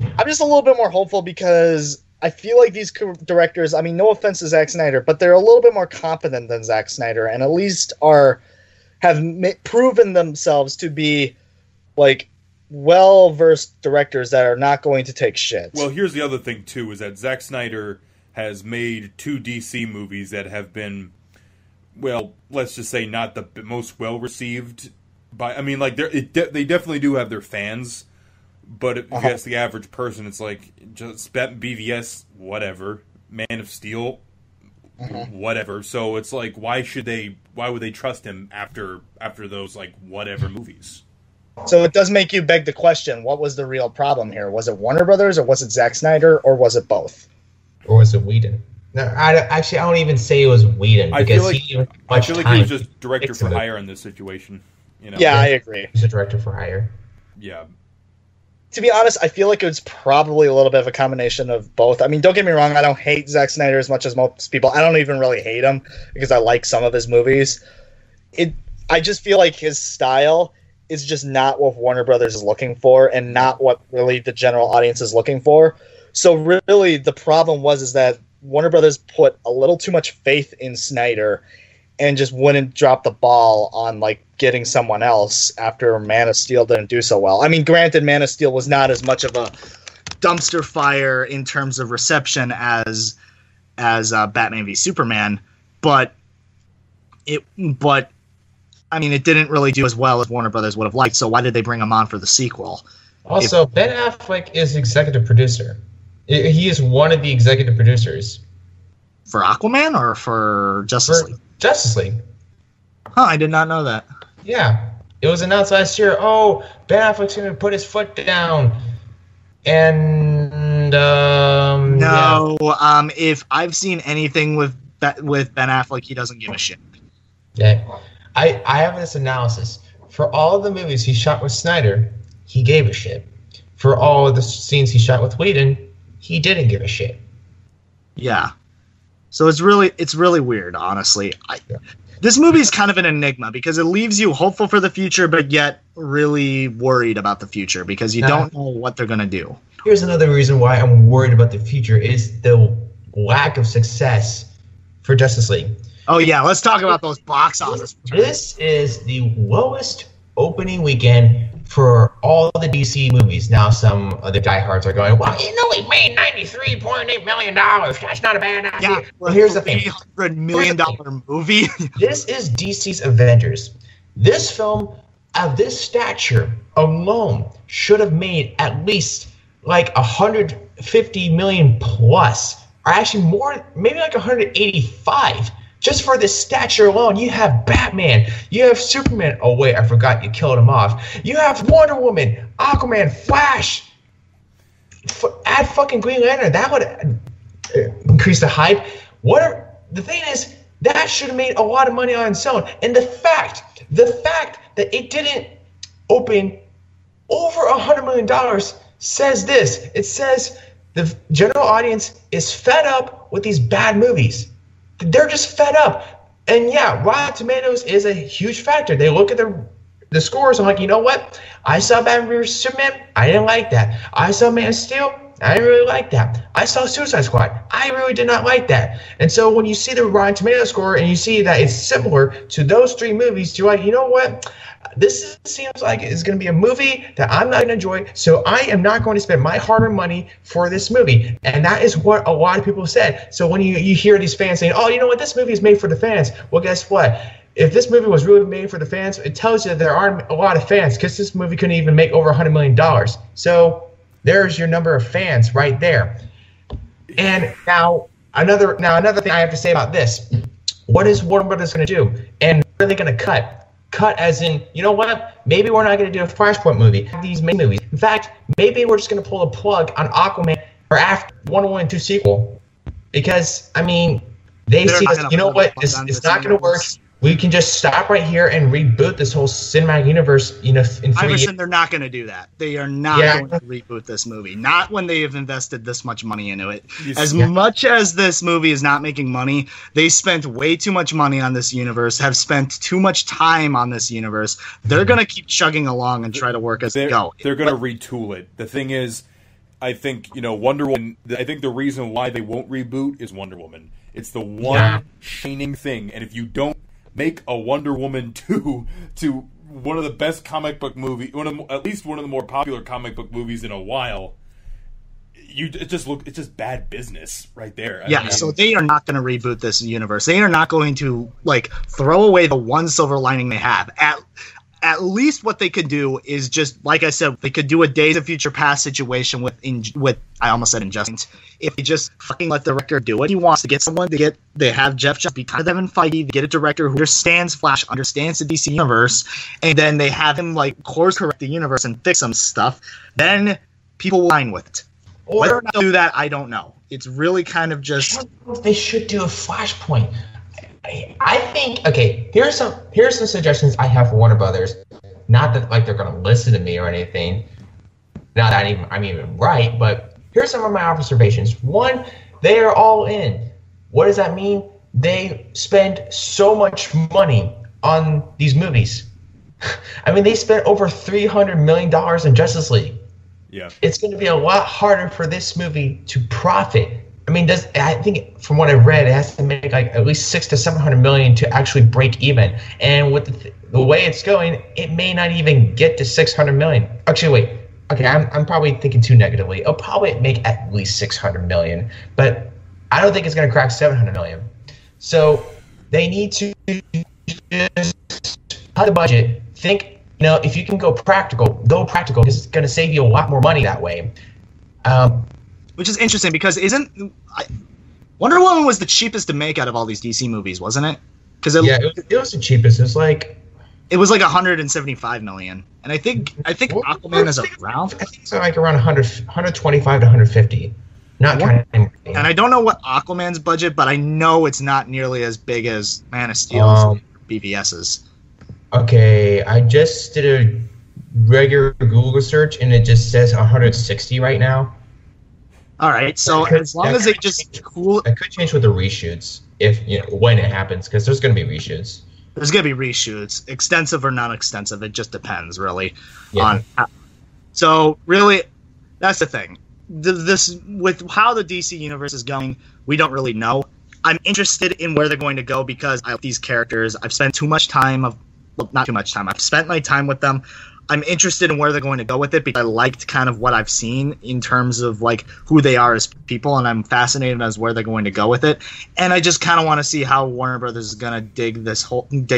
a little bit more hopeful because I feel like these directors, I mean, no offense to Zack Snyder, but they're a little bit more competent than Zack Snyder, and at least have proven themselves to be like well-versed directors that are not going to take shit. Well, here's the other thing, too, is that Zack Snyder has made 2 DC movies that have been, well, let's just say not the most well-received. I mean, like, they definitely do have their fans, but if you ask the average person, it's like, just BVS, whatever. Man of Steel, whatever. So it's like, why would they trust him after those, like, whatever movies? So it does make you beg the question, what was the real problem here? Was it Warner Brothers, or was it Zack Snyder, or was it both? Or was it Whedon? No, I don't even say it was Whedon, because I feel like he was just director for hire in this situation. You know? Yeah, I agree. He's a director for hire. Yeah. To be honest, I feel like it was probably a little bit of a combination of both. I mean, don't get me wrong, I don't hate Zack Snyder as much as most people. I don't even really hate him because I like some of his movies. I just feel like his style is just not what Warner Brothers is looking for, and not what really the general audience is looking for. So really, the problem is that Warner Brothers put a little too much faith in Snyder and just wouldn't drop the ball on like getting someone else after Man of Steel didn't do so well. I mean, granted, Man of Steel was not as much of a dumpster fire in terms of reception as Batman v Superman, but I mean, it didn't really do as well as Warner Brothers would have liked, so why did they bring him on for the sequel? Also, Ben Affleck is executive producer. He is one of the executive producers. For Aquaman or for Justice League? Justice League. Huh, I did not know that. Yeah. It was announced last year, Ben Affleck's going to put his foot down. And, No, if I've seen anything with Ben Affleck, he doesn't give a shit. Yeah. I have this analysis. For all of the movies he shot with Snyder, he gave a shit. For all of the scenes he shot with Whedon, he didn't give a shit. Yeah. So it's really weird, honestly. This movie is kind of an enigma because it leaves you hopeful for the future, but yet really worried about the future because you don't know what they're going to do. Here's another reason why I'm worried about the future is the lack of success for Justice League. Oh, yeah. Let's talk about those box office. This is the lowest opening weekend for all the DC movies. Now some of the diehards are going, well, it made $93.8 million. That's not a bad idea. Yeah, well, here's the thing. $300 million movie. This is DC's Avengers. This film of this stature alone should have made at least like 150 million plus, or actually more, maybe like 185. Just for this stature alone, you have Batman, you have Superman. Oh wait, I forgot you killed him off. You have Wonder Woman, Aquaman, Flash. Add fucking Green Lantern. That would increase the hype. The thing is, that should have made a lot of money on its own. And the fact that it didn't open over $100 million says this. It says the general audience is fed up with these bad movies. They're just fed up. And yeah, Rotten Tomatoes is a huge factor. They look at the scores. I'm like, you know what? I saw Batman vs. Superman. I didn't like that. I saw Man of Steel. I didn't really like that. I saw Suicide Squad. I really did not like that. And so when you see the Rotten Tomatoes score and you see that it's similar to those three movies, you're like, you know what? This seems like it's going to be a movie that I'm not going to enjoy, so I am not going to spend my hard-earned money for this movie. And that is what a lot of people said. So when you hear these fans saying, oh, you know what, this movie is made for the fans. Well, guess what? If this movie was really made for the fans, it tells you that there aren't a lot of fans because this movie couldn't even make over $100 million. So there's your number of fans right there. And now another thing I have to say about this. What is Warner Brothers going to do? And what are they going to cut? Cut as in, you know what? Maybe we're not going to do a Flashpoint movie. These main movies. In fact, maybe we're just going to pull the plug on Aquaman or after Wonder Woman 2 sequel. Because, I mean, they see, you know what? It's not going to work. We can just stop right here and reboot this whole cinematic universe, in 3 years. They're not going to do that. They are not going to reboot this movie. Not when they have invested this much money into it. Much as this movie is not making money, they spent way too much money on this universe, have spent too much time on this universe. They're going to keep chugging along and try to work as they go. They're going to retool it. The thing is, I think, Wonder Woman, I think the reason why they won't reboot is Wonder Woman. It's the one shining thing. And if you don't make a Wonder Woman 2 to one of the best comic book movies, at least one of the more popular comic book movies in a while, it's just bad business right there. So they are not going to reboot this universe. They are not going to throw away the one silver lining they have. At least what they could do is just, like I said, they could do a Days of Future Past situation with I almost said Injustice. If they just fucking let the director do what he wants to get someone they have Jeff Johns be kind of Kevin Feige to get a director who understands Flash, understands the DC universe, and then they have him course correct the universe and fix some stuff, then people will line with it. Whether or not they'll do that, I don't know. It's really kind of just... They should do a Flashpoint. I think, okay, here's some suggestions I have for Warner Brothers. Not that they're going to listen to me or anything. Not that I'm even right, but here's some of my observations. One, they are all in. What does that mean? They spend so much money on these movies. I mean, they spent over $300 million in Justice League. Yeah, it's going to be a lot harder for this movie to profit. I mean, I think from what I've read, it has to make at least $600 to $700 million to actually break even. And with the way it's going, it may not even get to $600 million. Actually, wait. Okay, I'm probably thinking too negatively. It'll probably make at least $600 million, but I don't think it's going to crack $700 million. So they need to just cut the budget. Think, if you can go practical, because it's going to save you a lot more money that way. Which is interesting because Wonder Woman was the cheapest to make out of all these DC movies, wasn't it? Because it was the cheapest. It was like $175 million, and I think Aquaman is around. I think it's like around 125 to 150. Not counting. And I don't know what Aquaman's budget, but I know it's not nearly as big as Man of Steel's BVS's. Okay, I just did a regular Google search, and it just says 160 right now. All right, so as long as they just it could change with the reshoots when it happens, because there's going to be reshoots. There's going to be reshoots, extensive or non-extensive. It just depends, really. Yeah. So really, that's the thing. This with how the DC universe is going, we don't really know. I'm interested in where they're going to go because I like these characters. I've spent not too much time. I've spent my time with them. I'm interested in where they're going to go with it because I liked kind of what I've seen in terms of like who they are as people, and I'm fascinated as where they're going to go with it. And I just kind of want to see how Warner Brothers is going to dig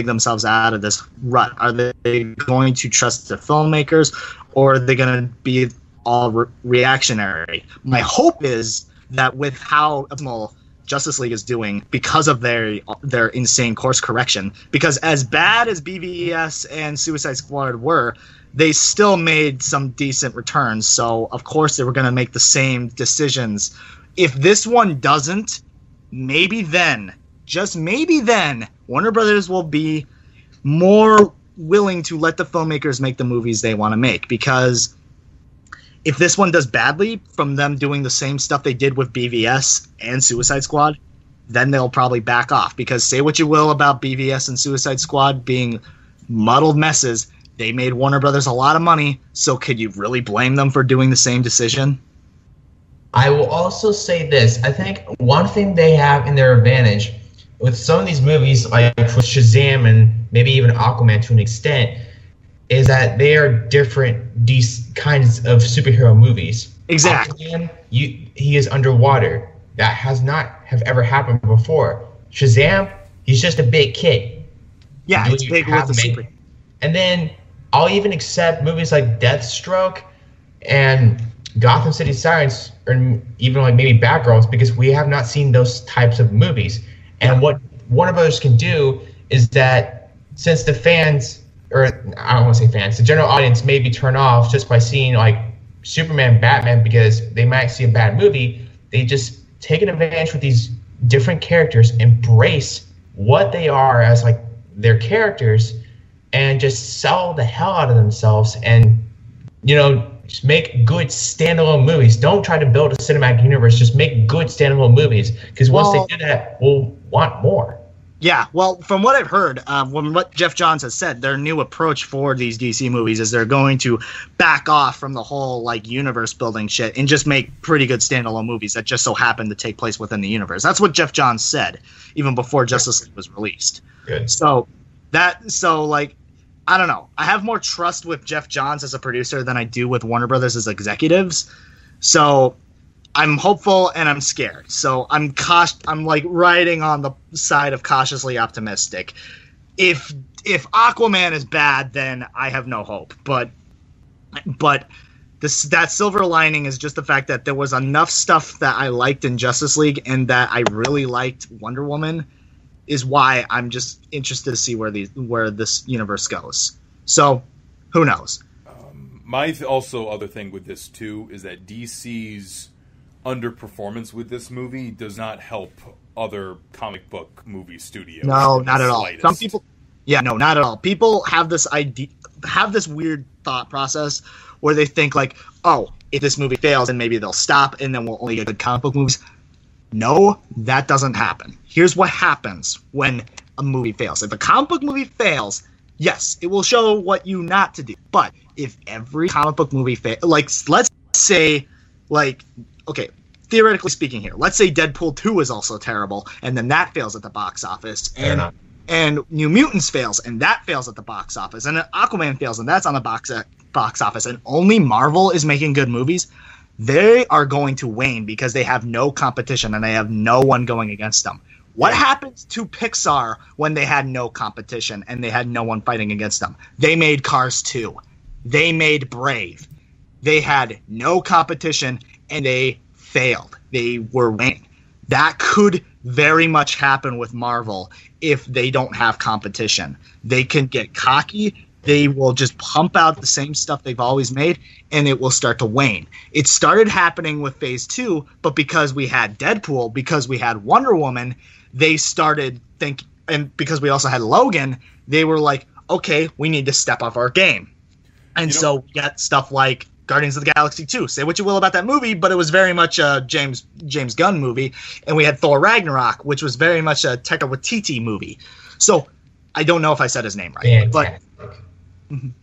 themselves out of this rut. Are they going to trust the filmmakers, or are they going to be all reactionary? My hope is that with how optimal Justice League is doing because of their insane course correction, because as bad as BVS and Suicide Squad were, they still made some decent returns. So of course they were going to make the same decisions. If this one doesn't, maybe then, just maybe then, Warner Brothers will be more willing to let the filmmakers make the movies they want to make. Because if this one does badly from them doing the same stuff they did with BVS and Suicide Squad, then they'll probably back off. Because say what you will about BVS and Suicide Squad being muddled messes, they made Warner Brothers a lot of money, so could you really blame them for doing the same decision? I will also say this. I think one thing they have in their advantage with some of these movies, like with Shazam and maybe even Aquaman to an extent, is that they are different these kinds of superhero movies. Exactly. Aquaman, he is underwater. That has not have ever happened before. Shazam, he's just a big kid. Yeah, it's big with the super. And then I'll even accept movies like Deathstroke and Gotham City Sirens, or even like maybe Batgirls, because we have not seen those types of movies. And what Warner Brothers can do is that since the fans, or I don't want to say fans, the general audience may be turned off just by seeing like Superman, Batman, because they might see a bad movie, they just take an advantage with these different characters, embrace what they are as like their characters, and just sell the hell out of themselves and, just make good standalone movies. Don't try to build a cinematic universe. Just make good standalone movies, because once they do that, we'll want more. Yeah, well, from what I've heard, from what Jeff Johns has said, their new approach for these DC movies is they're going to back off from the whole like universe building shit and just make pretty good standalone movies that just so happen to take place within the universe. That's what Jeff Johns said even before Justice League was released. Good. So I don't know. I have more trust with Jeff Johns as a producer than I do with Warner Brothers as executives. So I'm hopeful and I'm scared. So I'm like riding on the side of cautiously optimistic. If Aquaman is bad, then I have no hope. But that silver lining is just the fact that there was enough stuff that I liked in Justice League and that I really liked Wonder Woman, is why I'm just interested to see where this universe goes. So, who knows? My also other thing with this too is that DC's underperformance with this movie does not help other comic book movie studios. No, not at all. Some people, not at all. People have this weird thought process where they think like, oh, if this movie fails, then maybe they'll stop, and then we'll only get good comic book movies. No, that doesn't happen. Here's what happens when a movie fails. If a comic book movie fails, yes, it will show what you not to do. But if every comic book movie fails, like, let's say, like, okay, theoretically speaking here, let's say Deadpool 2 is also terrible, and then that fails at the box office, and New Mutants fails, and that fails at the box office, and then Aquaman fails, and that's on the box office, and only Marvel is making good movies, they are going to wane because they have no competition and they have no one going against them. What happens to Pixar when they had no competition and they had no one fighting against them? They made Cars 2. They made Brave. They had no competition and they failed. They were winning. That could very much happen with Marvel if they don't have competition. They can get cocky. They will just pump out the same stuff they've always made, and it will start to wane. It started happening with Phase 2, but because we had Deadpool, because we had Wonder Woman, they started thinking, and because we also had Logan, they were like, okay, we need to step up our game. And so we got stuff like Guardians of the Galaxy 2. Say what you will about that movie, but it was very much a James Gunn movie. And we had Thor Ragnarok, which was very much a Taika Waititi movie. So I don't know if I said his name right, but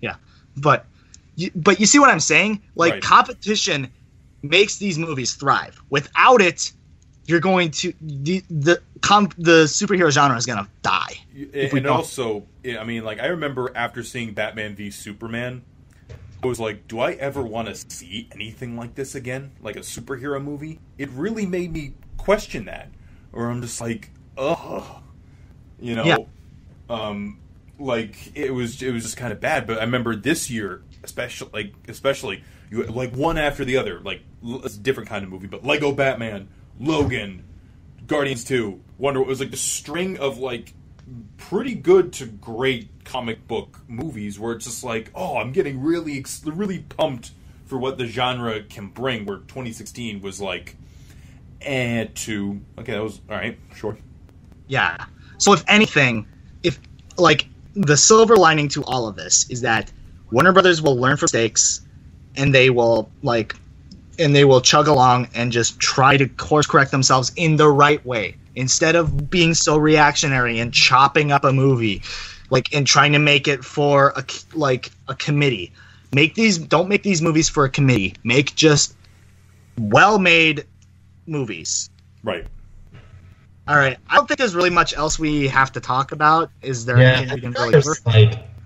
yeah, but you see what I'm saying? Like, right. Competition makes these movies thrive. Without it, you're going to the superhero genre is going to die. And also, I mean, like, I remember after seeing Batman v Superman, I was like, do I ever want to see anything like this again? Like a superhero movie? It really made me question that. Or I'm just like, ugh. You know? Yeah. Like, it was just kind of bad. But I remember this year, especially, you like one after the other. Like, it's a different kind of movie, but Lego Batman, Logan, Guardians 2, Wonder Woman. It was like the string of, like, pretty good to great comic book movies where it's just like, oh, I'm getting really pumped for what the genre can bring, where 2016 was like, okay, that was, all right, sure. Yeah. So if anything, like, the silver lining to all of this is that Warner Brothers will learn from mistakes, and they will chug along and just try to course correct themselves in the right way. Instead of being so reactionary and chopping up a movie, like, and trying to make it for a committee. Don't make these movies for a committee. Make just well-made movies. Right. All right. I don't think there's really much else we have to talk about. Is there anything we can really cover?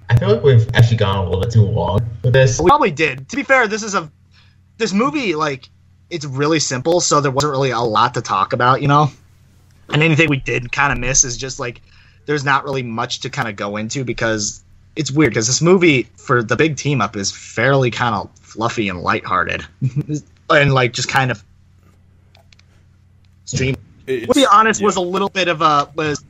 I feel like we've actually gone a little bit too long with this. We probably did. To be fair, this movie, like, it's really simple, so there wasn't really a lot to talk about, you know? And anything we did kind of miss is just, like, there's not really much to kind of go into because it's weird because this movie, for the big team up, is fairly kind of fluffy and lighthearted. And, like, just kind of stream. To be honest, was a little bit of was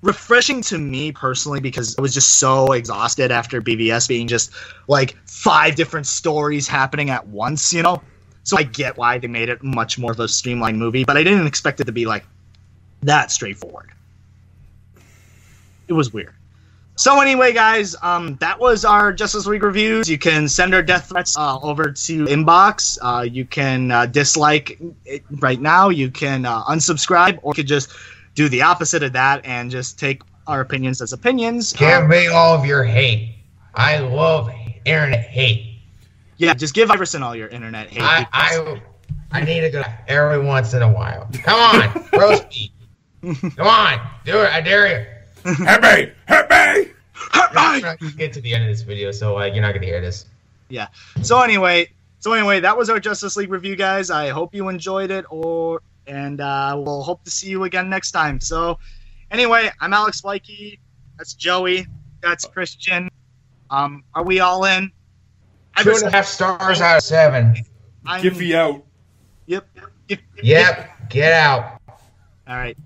refreshing to me personally because I was just so exhausted after BVS being just, like, 5 different stories happening at once, you know? So I get why they made it much more of a streamlined movie, but I didn't expect it to be, like, that straightforward. It was weird. So anyway, guys, that was our Justice League reviews. You can send our death threats over to inbox. You can dislike it right now. You can unsubscribe, or you could just do the opposite of that and just take our opinions as opinions. Give me all of your hate. I love internet hate. Yeah, just give Iverson all your internet hate. I need to go every once in a while. Come on, roast me. Come on, do it. I dare you. Hit me! Hit me! Hit me! I'm not gonna get to the end of this video, so you're not gonna hear this. Yeah. So anyway, that was our Justice League review, guys. I hope you enjoyed it, and we'll hope to see you again next time. So anyway, I'm Alex Likey. That's Joey. That's Christian. Are we all in? 2.5 stars out of 7. Giffy out. Yep. Yep. Get out. All right.